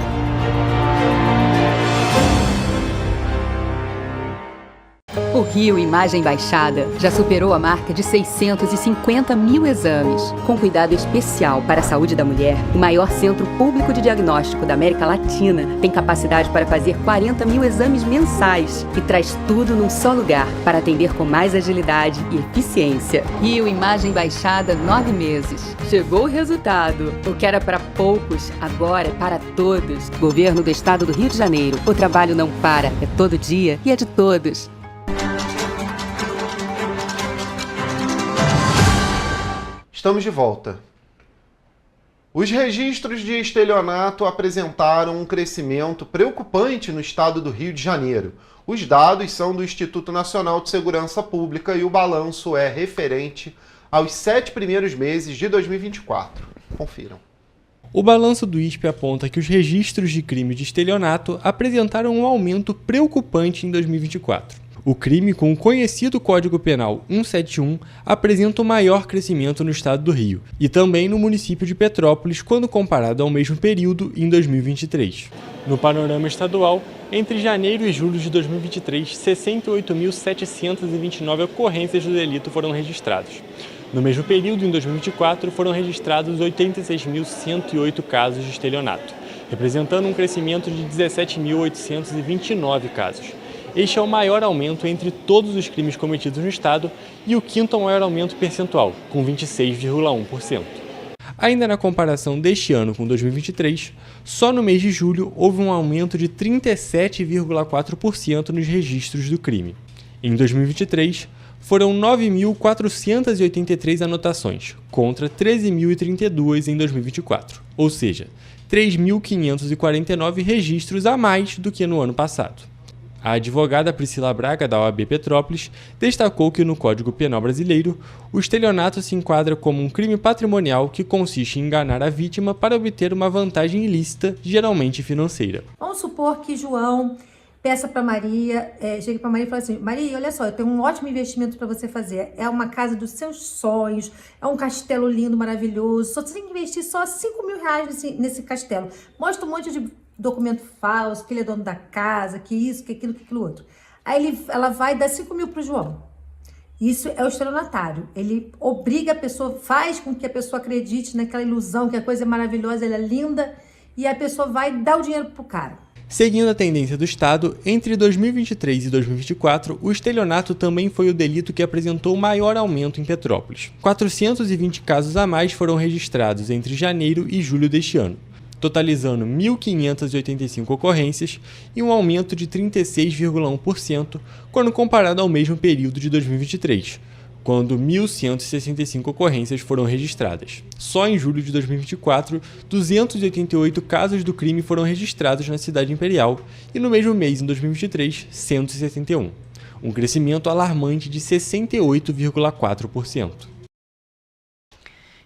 O Rio Imagem Baixada já superou a marca de 650 mil exames. Com cuidado especial para a saúde da mulher, o maior centro público de diagnóstico da América Latina tem capacidade para fazer 40 mil exames mensais e traz tudo num só lugar para atender com mais agilidade e eficiência. Rio Imagem Baixada, 9 meses. Chegou o resultado. O que era para poucos, agora é para todos. Governo do Estado do Rio de Janeiro. O trabalho não para, é todo dia e é de todos. Estamos de volta. Os registros de estelionato apresentaram um crescimento preocupante no estado do Rio de Janeiro. Os dados são do Instituto Nacional de Segurança Pública e o balanço é referente aos 7 primeiros meses de 2024. Confiram. O balanço do ISP aponta que os registros de crime de estelionato apresentaram um aumento preocupante em 2024. O crime com o conhecido Código Penal 171 apresenta o maior crescimento no estado do Rio e também no município de Petrópolis quando comparado ao mesmo período em 2023. No panorama estadual, entre janeiro e julho de 2023, 68.729 ocorrências do delito foram registradas. No mesmo período, em 2024, foram registrados 86.108 casos de estelionato, representando um crescimento de 17.829 casos. Este é o maior aumento entre todos os crimes cometidos no estado e o quinto maior aumento percentual, com 26,1%. Ainda na comparação deste ano com 2023, só no mês de julho houve um aumento de 37,4% nos registros do crime. Em 2023, foram 9.483 anotações, contra 13.032 em 2024, ou seja, 3.549 registros a mais do que no ano passado. A advogada Priscila Braga, da OAB Petrópolis, destacou que no Código Penal brasileiro, o estelionato se enquadra como um crime patrimonial que consiste em enganar a vítima para obter uma vantagem ilícita, geralmente financeira. Vamos supor que João peça para Maria, chega para Maria e fala assim: Maria, olha só, eu tenho um ótimo investimento para você fazer. É uma casa dos seus sonhos, é um castelo lindo, maravilhoso. Só você tem que investir só R$5.000 nesse castelo. Mostra um monte de documento falso, que ele é dono da casa, que isso, que aquilo, que aquilo outro. Aí ela vai dar 5 mil para o João. Isso é o estelionatário. Ele obriga a pessoa, faz com que a pessoa acredite naquela ilusão, que a coisa é maravilhosa, ela é linda, e a pessoa vai dar o dinheiro pro cara. Seguindo a tendência do Estado, entre 2023 e 2024, o estelionato também foi o delito que apresentou maior aumento em Petrópolis. 420 casos a mais foram registrados entre janeiro e julho deste ano, totalizando 1.585 ocorrências e um aumento de 36,1% quando comparado ao mesmo período de 2023, quando 1.165 ocorrências foram registradas. Só em julho de 2024, 288 casos do crime foram registrados na cidade imperial e no mesmo mês, em 2023, 171, um crescimento alarmante de 68,4%.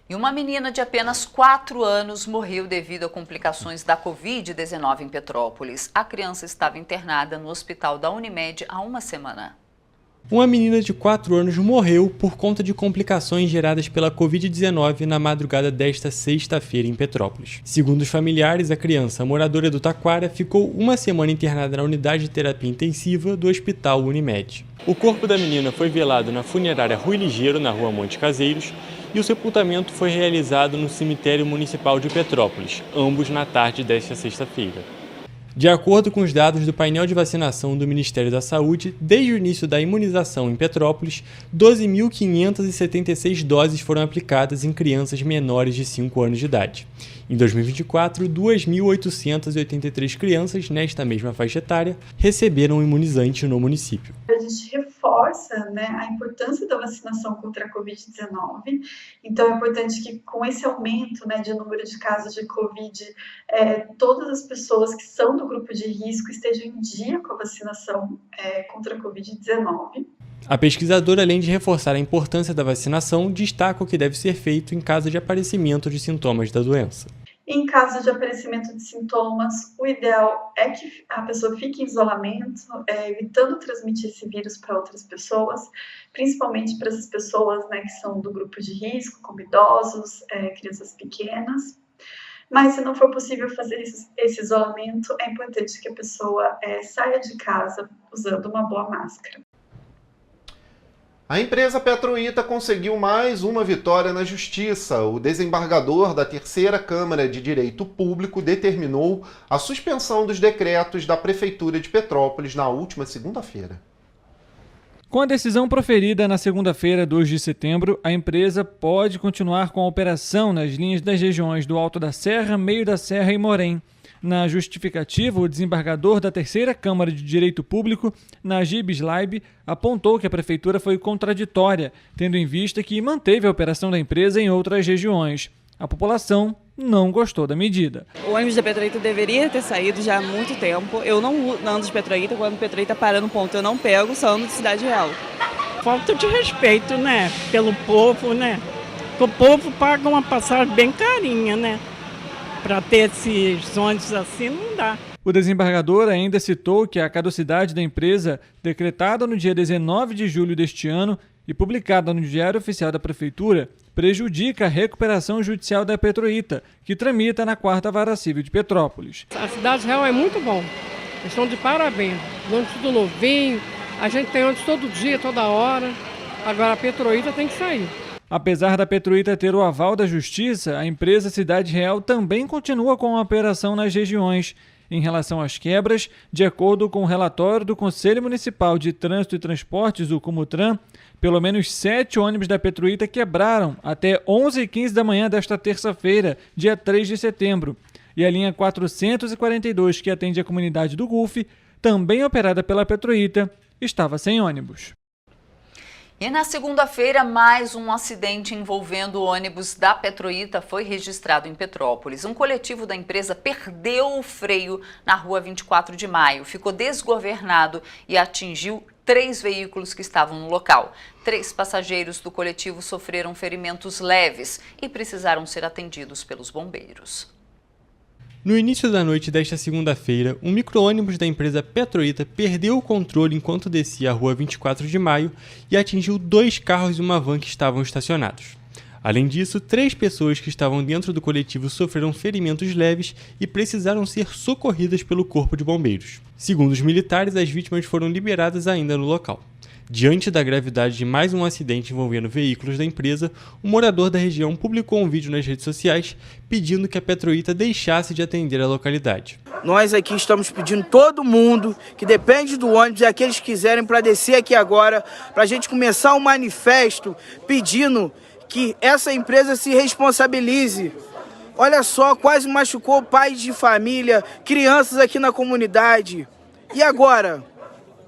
E uma menina de apenas 4 anos morreu devido a complicações da Covid-19 em Petrópolis. A criança estava internada no hospital da Unimed há uma semana. Uma menina de 4 anos morreu por conta de complicações geradas pela Covid-19 na madrugada desta sexta-feira em Petrópolis. Segundo os familiares, a criança, moradora do Taquara, ficou uma semana internada na unidade de terapia intensiva do Hospital Unimed. O corpo da menina foi velado na funerária Rui Ligeiro, na rua Monte Caseiros, e o sepultamento foi realizado no cemitério municipal de Petrópolis, ambos na tarde desta sexta-feira. De acordo com os dados do painel de vacinação do Ministério da Saúde, desde o início da imunização em Petrópolis, 12.576 doses foram aplicadas em crianças menores de 5 anos de idade. Em 2024, 2.883 crianças nesta mesma faixa etária receberam o imunizante no município. A gente reforça, né, a importância da vacinação contra a Covid-19. Então, é importante que, com esse aumento, né, de número de casos de Covid, todas as pessoas que são do grupo de risco estejam em dia com a vacinação contra a Covid-19. A pesquisadora, além de reforçar a importância da vacinação, destaca o que deve ser feito em caso de aparecimento de sintomas da doença. Em caso de aparecimento de sintomas, o ideal é que a pessoa fique em isolamento, evitando transmitir esse vírus para outras pessoas, principalmente para essas pessoas, né, que são do grupo de risco, como idosos, crianças pequenas. Mas se não for possível fazer esse isolamento, é importante que a pessoa saia de casa usando uma boa máscara. A empresa Petroita conseguiu mais uma vitória na Justiça. O desembargador da Terceira Câmara de Direito Público determinou a suspensão dos decretos da Prefeitura de Petrópolis na última segunda-feira. Com a decisão proferida na segunda-feira, 2 de setembro, a empresa pode continuar com a operação nas linhas das regiões do Alto da Serra, Meio da Serra e Morém. Na justificativa, o desembargador da Terceira Câmara de Direito Público, Najib Slaib, apontou que a prefeitura foi contraditória, tendo em vista que manteve a operação da empresa em outras regiões. A população não gostou da medida. O ônibus da Petroita deveria ter saído já há muito tempo. Eu não ando de Petroita, quando o Petroita para no ponto eu não pego, só ando de Cidade Real. Falta de respeito, né, pelo povo, né? O povo paga uma passagem bem carinha, né? Para ter esses ônibus assim não dá. O desembargador ainda citou que a caducidade da empresa, decretada no dia 19 de julho deste ano e publicada no Diário Oficial da Prefeitura, prejudica a recuperação judicial da Petroita, que tramita na 4ª Vara Civil de Petrópolis. A Cidade Real é muito bom, eles estão de parabéns, ônibus tudo novinho, a gente tem ônibus todo dia, toda hora, agora a Petroita tem que sair. Apesar da Petroita ter o aval da Justiça, a empresa Cidade Real também continua com a operação nas regiões. Em relação às quebras, de acordo com o relatório do Conselho Municipal de Trânsito e Transportes, o Comutran, pelo menos 7 ônibus da Petroita quebraram até 11h15 da manhã desta terça-feira, dia 3 de setembro. E a linha 442, que atende a comunidade do Gulf, também operada pela Petroita, estava sem ônibus. E na segunda-feira, mais um acidente envolvendo o ônibus da Petroita foi registrado em Petrópolis. Um coletivo da empresa perdeu o freio na rua 24 de maio, ficou desgovernado e atingiu 3 veículos que estavam no local. 3 passageiros do coletivo sofreram ferimentos leves e precisaram ser atendidos pelos bombeiros. No início da noite desta segunda-feira, um micro-ônibus da empresa Petroita perdeu o controle enquanto descia a rua 24 de maio e atingiu 2 carros e uma van que estavam estacionados. Além disso, 3 pessoas que estavam dentro do coletivo sofreram ferimentos leves e precisaram ser socorridas pelo Corpo de Bombeiros. Segundo os militares, as vítimas foram liberadas ainda no local. Diante da gravidade de mais um acidente envolvendo veículos da empresa, um morador da região publicou um vídeo nas redes sociais pedindo que a Petroita deixasse de atender a localidade. Nós aqui estamos pedindo todo mundo que depende do ônibus e aqueles que quiserem para descer aqui agora, para a gente começar um manifesto pedindo que essa empresa se responsabilize. Olha só, quase machucou pais de família, crianças aqui na comunidade. E agora?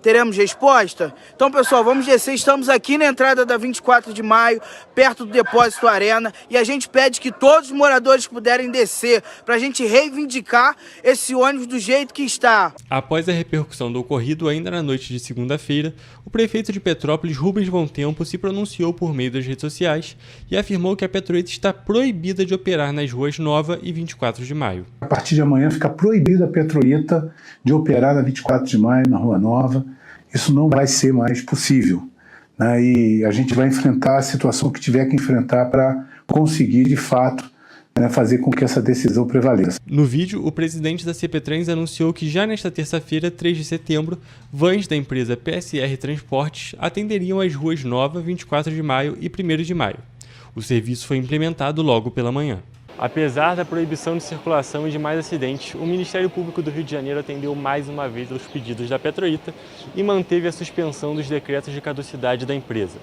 Teremos resposta? Então, pessoal, vamos descer. Estamos aqui na entrada da 24 de maio, perto do Depósito Arena, e a gente pede que todos os moradores puderem descer para a gente reivindicar esse ônibus do jeito que está. Após a repercussão do ocorrido ainda na noite de segunda-feira, o prefeito de Petrópolis, Rubens Bom Tempo, se pronunciou por meio das redes sociais e afirmou que a Petroita está proibida de operar nas ruas Nova e 24 de maio. A partir de amanhã fica proibida a Petroita de operar na 24 de maio, na Rua Nova. Isso não vai ser mais possível, né? E a gente vai enfrentar a situação que tiver que enfrentar para conseguir, de fato, né, fazer com que essa decisão prevaleça. No vídeo, o presidente da CPTrans anunciou que já nesta terça-feira, 3 de setembro, vans da empresa PSR Transportes atenderiam as ruas Nova, 24 de maio e 1º de maio. O serviço foi implementado logo pela manhã. Apesar da proibição de circulação e de mais acidentes, o Ministério Público do Rio de Janeiro atendeu mais uma vez aos pedidos da Petroita e manteve a suspensão dos decretos de caducidade da empresa.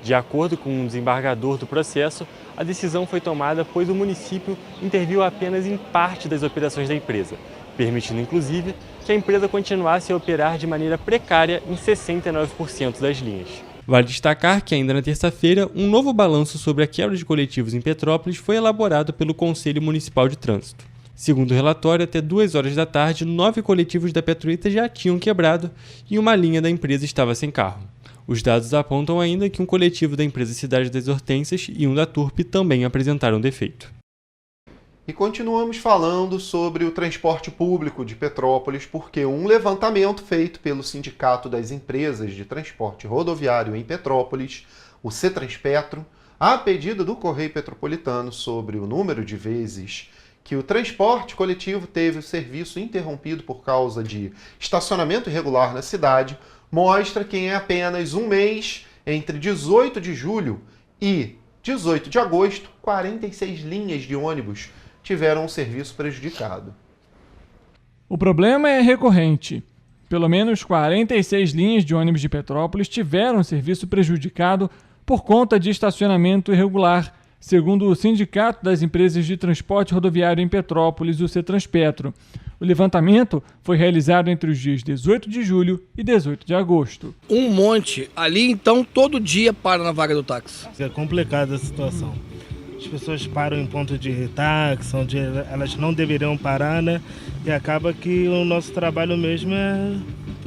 De acordo com o desembargador do processo, a decisão foi tomada pois o município interviu apenas em parte das operações da empresa, permitindo inclusive que a empresa continuasse a operar de maneira precária em 69% das linhas. Vale destacar que, ainda na terça-feira, um novo balanço sobre a quebra de coletivos em Petrópolis foi elaborado pelo Conselho Municipal de Trânsito. Segundo o relatório, até 2 horas da tarde, 9 coletivos da Petroita já tinham quebrado e uma linha da empresa estava sem carro. Os dados apontam ainda que um coletivo da empresa Cidade das Hortênsias e um da Turp também apresentaram defeito. E continuamos falando sobre o transporte público de Petrópolis, porque um levantamento feito pelo Sindicato das Empresas de Transporte Rodoviário em Petrópolis, o CETRANSPETRO, a pedido do Correio Petropolitano sobre o número de vezes que o transporte coletivo teve o serviço interrompido por causa de estacionamento irregular na cidade, mostra que em apenas um mês, entre 18 de julho e 18 de agosto, 46 linhas de ônibus tiveram o serviço prejudicado. O problema é recorrente. Pelo menos 46 linhas de ônibus de Petrópolis tiveram o serviço prejudicado por conta de estacionamento irregular, segundo o Sindicato das Empresas de Transporte Rodoviário em Petrópolis, o CETRANSPETRO. O levantamento foi realizado entre os dias 18 de julho e 18 de agosto. Um monte. Ali, então, todo dia para na vaga do táxi. É complicada a situação. As pessoas param em ponto de táxi, onde elas não deveriam parar, né? E acaba que o nosso trabalho mesmo é,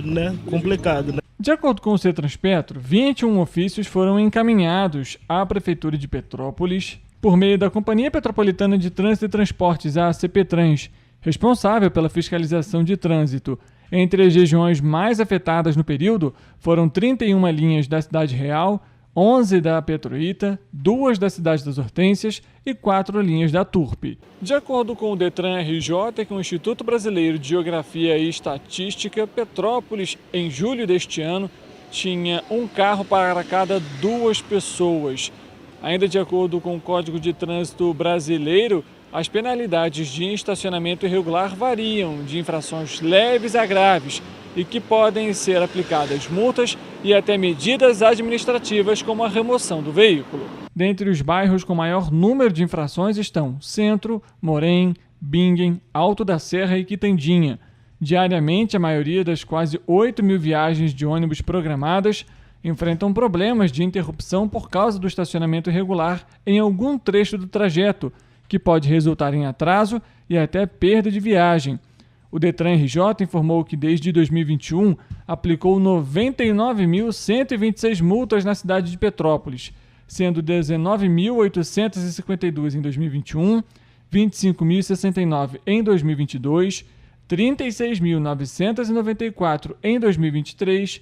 né, complicado, né? De acordo com o CETRANSPETRO, 21 ofícios foram encaminhados à Prefeitura de Petrópolis por meio da Companhia Petropolitana de Trânsito e Transportes, a CPTrans, responsável pela fiscalização de trânsito. Entre as regiões mais afetadas no período foram 31 linhas da Cidade Real, 11 da Petroita, 2 da Cidade das Hortênsias e 4 linhas da Turp. De acordo com o Detran RJ e com o Instituto Brasileiro de Geografia e Estatística, Petrópolis, em julho deste ano, tinha um carro para cada 2 pessoas. Ainda de acordo com o Código de Trânsito Brasileiro, as penalidades de estacionamento irregular variam de infrações leves a graves e que podem ser aplicadas multas e até medidas administrativas como a remoção do veículo. Dentre os bairros com maior número de infrações estão Centro, Morém, Bingen, Alto da Serra e Quitandinha. Diariamente, a maioria das quase 8 mil viagens de ônibus programadas enfrentam problemas de interrupção por causa do estacionamento irregular em algum trecho do trajeto, que pode resultar em atraso e até perda de viagem. O Detran RJ informou que desde 2021 aplicou 99.126 multas na cidade de Petrópolis, sendo 19.852 em 2021, 25.069 em 2022, 36.994 em 2023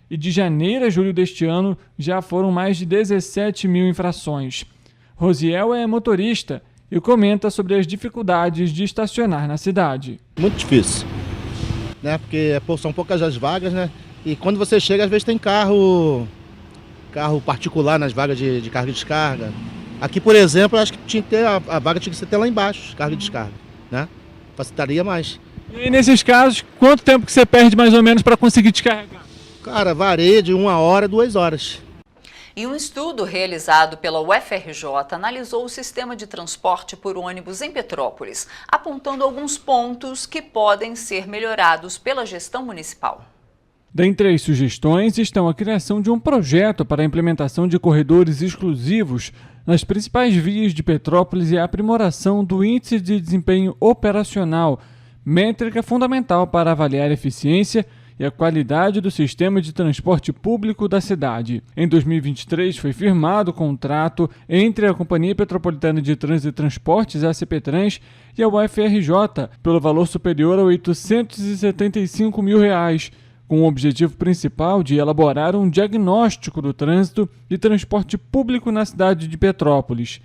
e de janeiro a julho deste ano já foram mais de 17 mil infrações. Rosiel é motorista e comenta sobre as dificuldades de estacionar na cidade. Muito difícil, né? Porque são poucas as vagas, né? E quando você chega, às vezes tem carro particular nas vagas de carga e descarga. Aqui, por exemplo, eu acho que tinha que ter a vaga tinha que ser até lá embaixo, carga e descarga, né? Facilitaria mais. E nesses casos, quanto tempo que você perde mais ou menos para conseguir descarregar? Cara, varia de 1 hora a 2 horas. E um estudo realizado pela UFRJ analisou o sistema de transporte por ônibus em Petrópolis, apontando alguns pontos que podem ser melhorados pela gestão municipal. Dentre as sugestões estão a criação de um projeto para a implementação de corredores exclusivos nas principais vias de Petrópolis e a aprimoração do Índice de Desempenho Operacional, métrica fundamental para avaliar a eficiência e a qualidade do sistema de transporte público da cidade. Em 2023, foi firmado o contrato entre a Companhia Petropolitana de Trânsito e Transportes, a CPTrans, e a UFRJ, pelo valor superior a R$ 875 mil, com o objetivo principal de elaborar um diagnóstico do trânsito e transporte público na cidade de Petrópolis,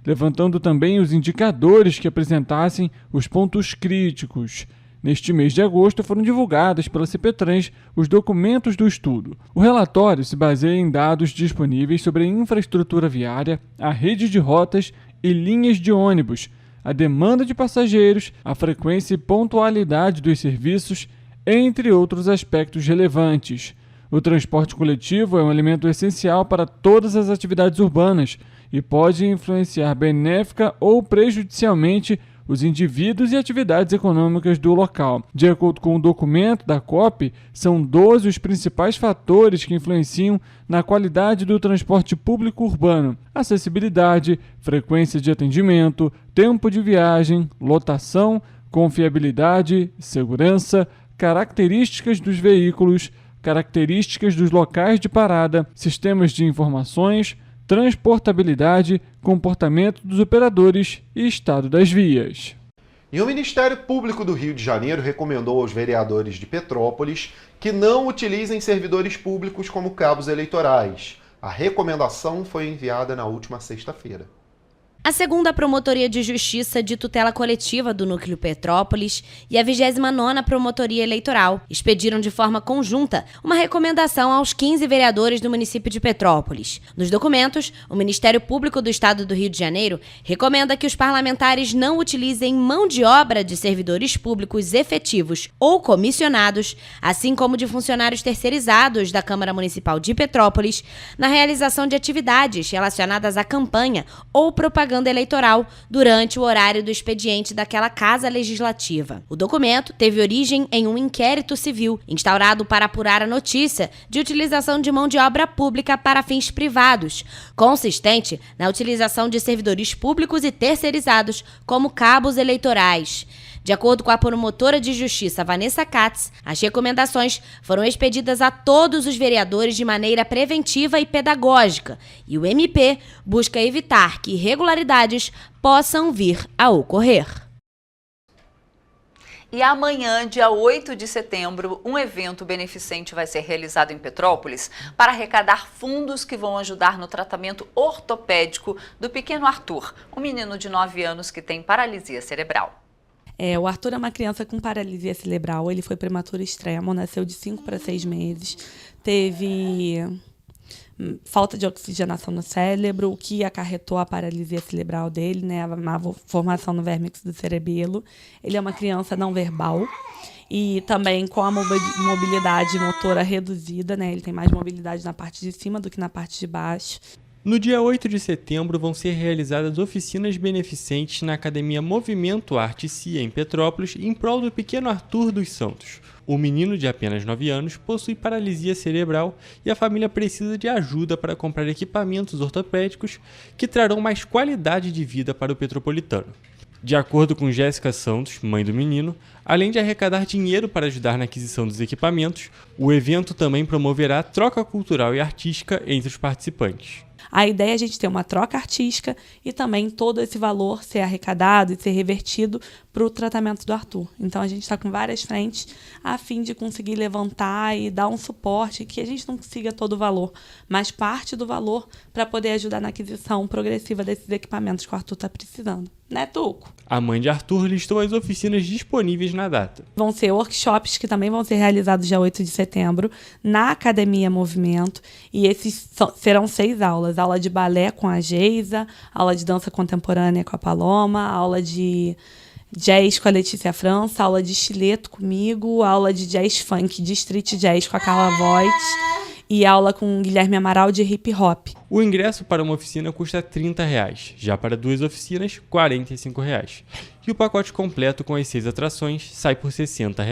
levantando também os indicadores que apresentassem os pontos críticos. Neste mês de agosto foram divulgados pela CPTrans os documentos do estudo. O relatório se baseia em dados disponíveis sobre a infraestrutura viária, a rede de rotas e linhas de ônibus, a demanda de passageiros, a frequência e pontualidade dos serviços, entre outros aspectos relevantes. O transporte coletivo é um elemento essencial para todas as atividades urbanas e pode influenciar benéfica ou prejudicialmente os indivíduos e atividades econômicas do local. De acordo com o documento da COP, são 12 os principais fatores que influenciam na qualidade do transporte público urbano: acessibilidade, frequência de atendimento, tempo de viagem, lotação, confiabilidade, segurança, características dos veículos, características dos locais de parada, sistemas de informações, transportabilidade, comportamento dos operadores e estado das vias. E o Ministério Público do Rio de Janeiro recomendou aos vereadores de Petrópolis que não utilizem servidores públicos como cabos eleitorais. A recomendação foi enviada na última sexta-feira. A 2ª Promotoria de Justiça de Tutela Coletiva do Núcleo Petrópolis e a 29ª Promotoria Eleitoral expediram de forma conjunta uma recomendação aos 15 vereadores do município de Petrópolis. Nos documentos, o Ministério Público do Estado do Rio de Janeiro recomenda que os parlamentares não utilizem mão de obra de servidores públicos efetivos ou comissionados, assim como de funcionários terceirizados da Câmara Municipal de Petrópolis, na realização de atividades relacionadas à campanha ou propaganda eleitoral durante o horário do expediente daquela Casa Legislativa. O documento teve origem em um inquérito civil instaurado para apurar a notícia de utilização de mão de obra pública para fins privados, consistente na utilização de servidores públicos e terceirizados como cabos eleitorais. De acordo com a promotora de justiça Vanessa Katz, as recomendações foram expedidas a todos os vereadores de maneira preventiva e pedagógica, e o MP busca evitar que irregularidades possam vir a ocorrer. E amanhã, dia 8 de setembro, um evento beneficente vai ser realizado em Petrópolis para arrecadar fundos que vão ajudar no tratamento ortopédico do pequeno Arthur, um menino de 9 anos que tem paralisia cerebral. O Arthur é uma criança com paralisia cerebral, ele foi prematuro extremo, nasceu de 5 para 6 meses, teve falta de oxigenação no cérebro, o que acarretou a paralisia cerebral dele, né, a má formação no vérmix do cerebelo. Ele é uma criança não verbal e também com a mobilidade motora reduzida, né, ele tem mais mobilidade na parte de cima do que na parte de baixo. No dia 8 de setembro vão ser realizadas oficinas beneficentes na Academia Movimento Arte Cia, em Petrópolis, em prol do pequeno Arthur dos Santos. O menino de apenas 9 anos possui paralisia cerebral e a família precisa de ajuda para comprar equipamentos ortopédicos que trarão mais qualidade de vida para o petropolitano. De acordo com Jéssica Santos, mãe do menino, além de arrecadar dinheiro para ajudar na aquisição dos equipamentos, o evento também promoverá troca cultural e artística entre os participantes. A ideia é a gente ter uma troca artística e também todo esse valor ser arrecadado e ser revertido para o tratamento do Arthur. Então a gente está com várias frentes a fim de conseguir levantar e dar um suporte, que a gente não consiga todo o valor, mas parte do valor para poder ajudar na aquisição progressiva desses equipamentos que o Arthur está precisando. Né, Tuco? A mãe de Arthur listou as oficinas disponíveis na data. Vão ser workshops que também vão ser realizados dia 8 de setembro na Academia Movimento, e esses serão 6 aulas. Aula de balé com a Geisa, aula de dança contemporânea com a Paloma, aula de jazz com a Letícia França, aula de estileto comigo, aula de jazz funk, de street jazz com a Carla Voigt e aula com o Guilherme Amaral de hip hop. O ingresso para uma oficina custa R$ 30, já para 2 oficinas, R$ 45. E o pacote completo com as 6 atrações sai por R$ 60.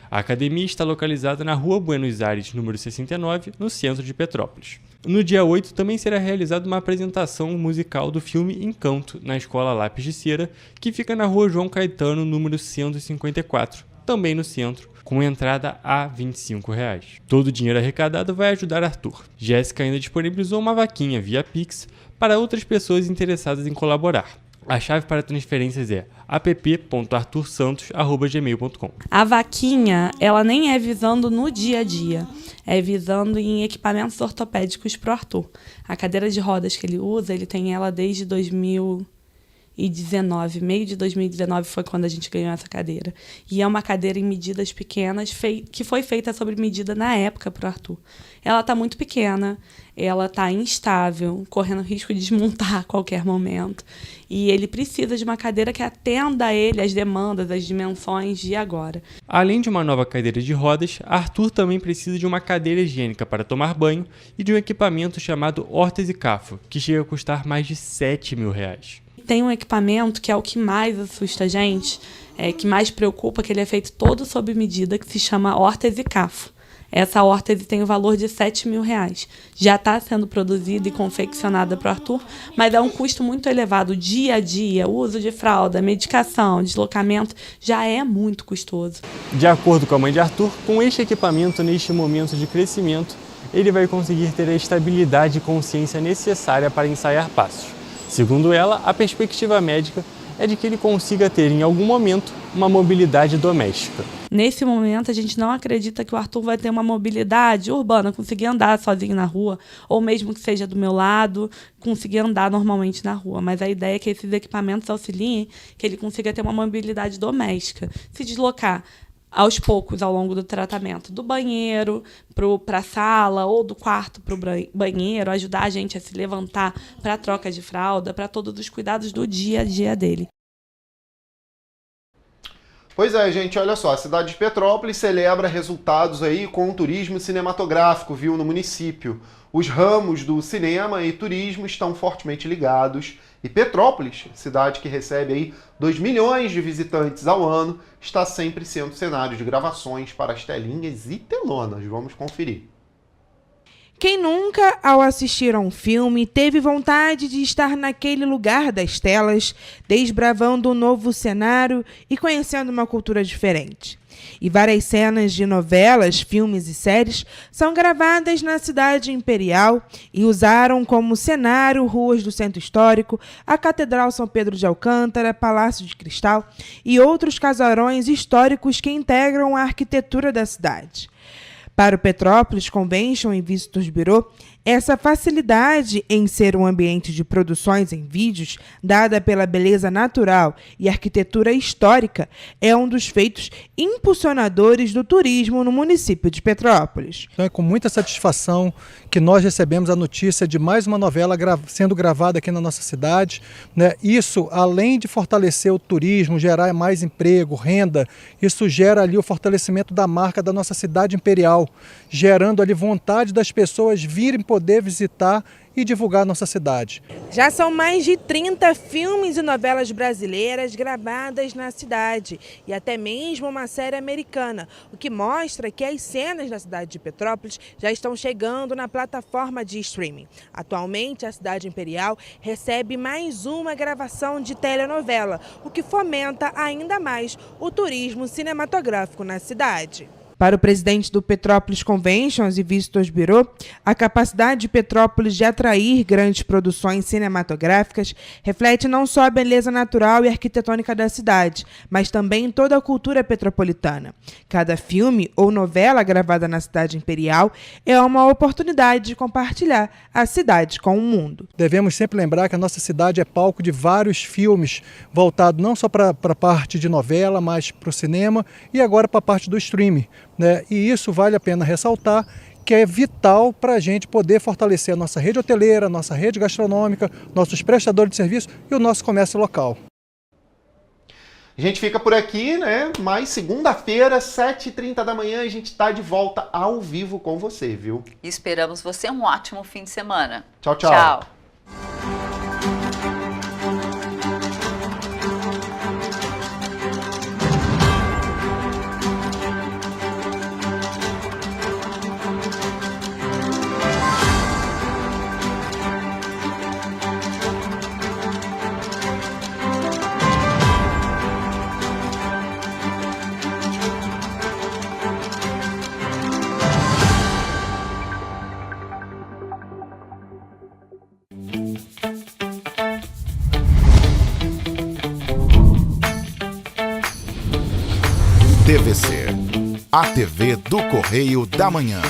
A academia está localizada na Rua Buenos Aires, número 69, no centro de Petrópolis. No dia 8 também será realizada uma apresentação musical do filme Encanto, na Escola Lápis de Cera, que fica na Rua João Caetano, número 154, também no centro, com entrada a R$ 25. Todo o dinheiro arrecadado vai ajudar Arthur. Jéssica ainda disponibilizou uma vaquinha via Pix para outras pessoas interessadas em colaborar. A chave para transferências é app.artursantos@gmail.com. A vaquinha, ela nem é visando no dia a dia, é visando em equipamentos ortopédicos para o Arthur. A cadeira de rodas que ele usa, ele tem ela desde 2018, 2019, meio de 2019 foi quando a gente ganhou essa cadeira. E é uma cadeira em medidas pequenas, que foi feita sob medida na época para o Arthur. Ela está muito pequena, ela está instável, correndo risco de desmontar a qualquer momento. E ele precisa de uma cadeira que atenda a ele as demandas, as dimensões de agora. Além de uma nova cadeira de rodas, Arthur também precisa de uma cadeira higiênica para tomar banho e de um equipamento chamado órtese Cafo, que chega a custar mais de R$7 mil. Tem um equipamento que é o que mais assusta a gente, que mais preocupa, que ele é feito todo sob medida, que se chama órtese Cafo. Essa órtese tem o valor de R$7 mil. Já está sendo produzida e confeccionada para o Arthur, mas é um custo muito elevado. Dia a dia, uso de fralda, medicação, deslocamento, já é muito custoso. De acordo com a mãe de Arthur, com este equipamento neste momento de crescimento, ele vai conseguir ter a estabilidade e consciência necessária para ensaiar passos. Segundo ela, a perspectiva médica é de que ele consiga ter, em algum momento, uma mobilidade doméstica. Nesse momento, a gente não acredita que o Arthur vai ter uma mobilidade urbana, conseguir andar sozinho na rua, ou mesmo que seja do meu lado, conseguir andar normalmente na rua. Mas a ideia é que esses equipamentos auxiliem, que ele consiga ter uma mobilidade doméstica, se deslocar aos poucos ao longo do tratamento, do banheiro para a sala ou do quarto para o banheiro, ajudar a gente a se levantar para a troca de fralda, para todos os cuidados do dia a dia dele. Pois é, gente, olha só, a cidade de Petrópolis celebra resultados aí com o turismo cinematográfico, viu, no município. Os ramos do cinema e turismo estão fortemente ligados e Petrópolis, cidade que recebe aí 2 milhões de visitantes ao ano, está sempre sendo cenário de gravações para as telinhas e telonas. Vamos conferir. Quem nunca, ao assistir a um filme, teve vontade de estar naquele lugar das telas, desbravando um novo cenário e conhecendo uma cultura diferente? E várias cenas de novelas, filmes e séries são gravadas na cidade imperial e usaram como cenário ruas do Centro Histórico, a Catedral São Pedro de Alcântara, Palácio de Cristal e outros casarões históricos que integram a arquitetura da cidade. Para o Petrópolis Convention and Visitors Bureau, essa facilidade em ser um ambiente de produções em vídeos, dada pela beleza natural e arquitetura histórica, é um dos feitos impulsionadores do turismo no município de Petrópolis. Então é com muita satisfação que nós recebemos a notícia de mais uma novela sendo gravada aqui na nossa cidade, né? Isso, além de fortalecer o turismo, gerar mais emprego, renda, isso gera ali o fortalecimento da marca da nossa cidade imperial, gerando ali vontade das pessoas virem poder visitar e divulgar a nossa cidade. Já são mais de 30 filmes e novelas brasileiras gravadas na cidade e até mesmo uma série americana, o que mostra que as cenas da cidade de Petrópolis já estão chegando na plataforma de streaming. Atualmente, a cidade imperial recebe mais uma gravação de telenovela, o que fomenta ainda mais o turismo cinematográfico na cidade. Para o presidente do Petrópolis Conventions e Visitors Bureau, a capacidade de Petrópolis de atrair grandes produções cinematográficas reflete não só a beleza natural e arquitetônica da cidade, mas também toda a cultura petropolitana. Cada filme ou novela gravada na cidade imperial é uma oportunidade de compartilhar a cidade com o mundo. Devemos sempre lembrar que a nossa cidade é palco de vários filmes, voltados não só para a parte de novela, mas para o cinema e agora para a parte do streaming. Né? E isso vale a pena ressaltar, que é vital para a gente poder fortalecer a nossa rede hoteleira, nossa rede gastronômica, nossos prestadores de serviço e o nosso comércio local. A gente fica por aqui, né? Mas segunda-feira, 7h30 da manhã, a gente está de volta ao vivo com você, viu? Esperamos você um ótimo fim de semana. Tchau, tchau. Tchau. TVC, a TV do Correio da Manhã.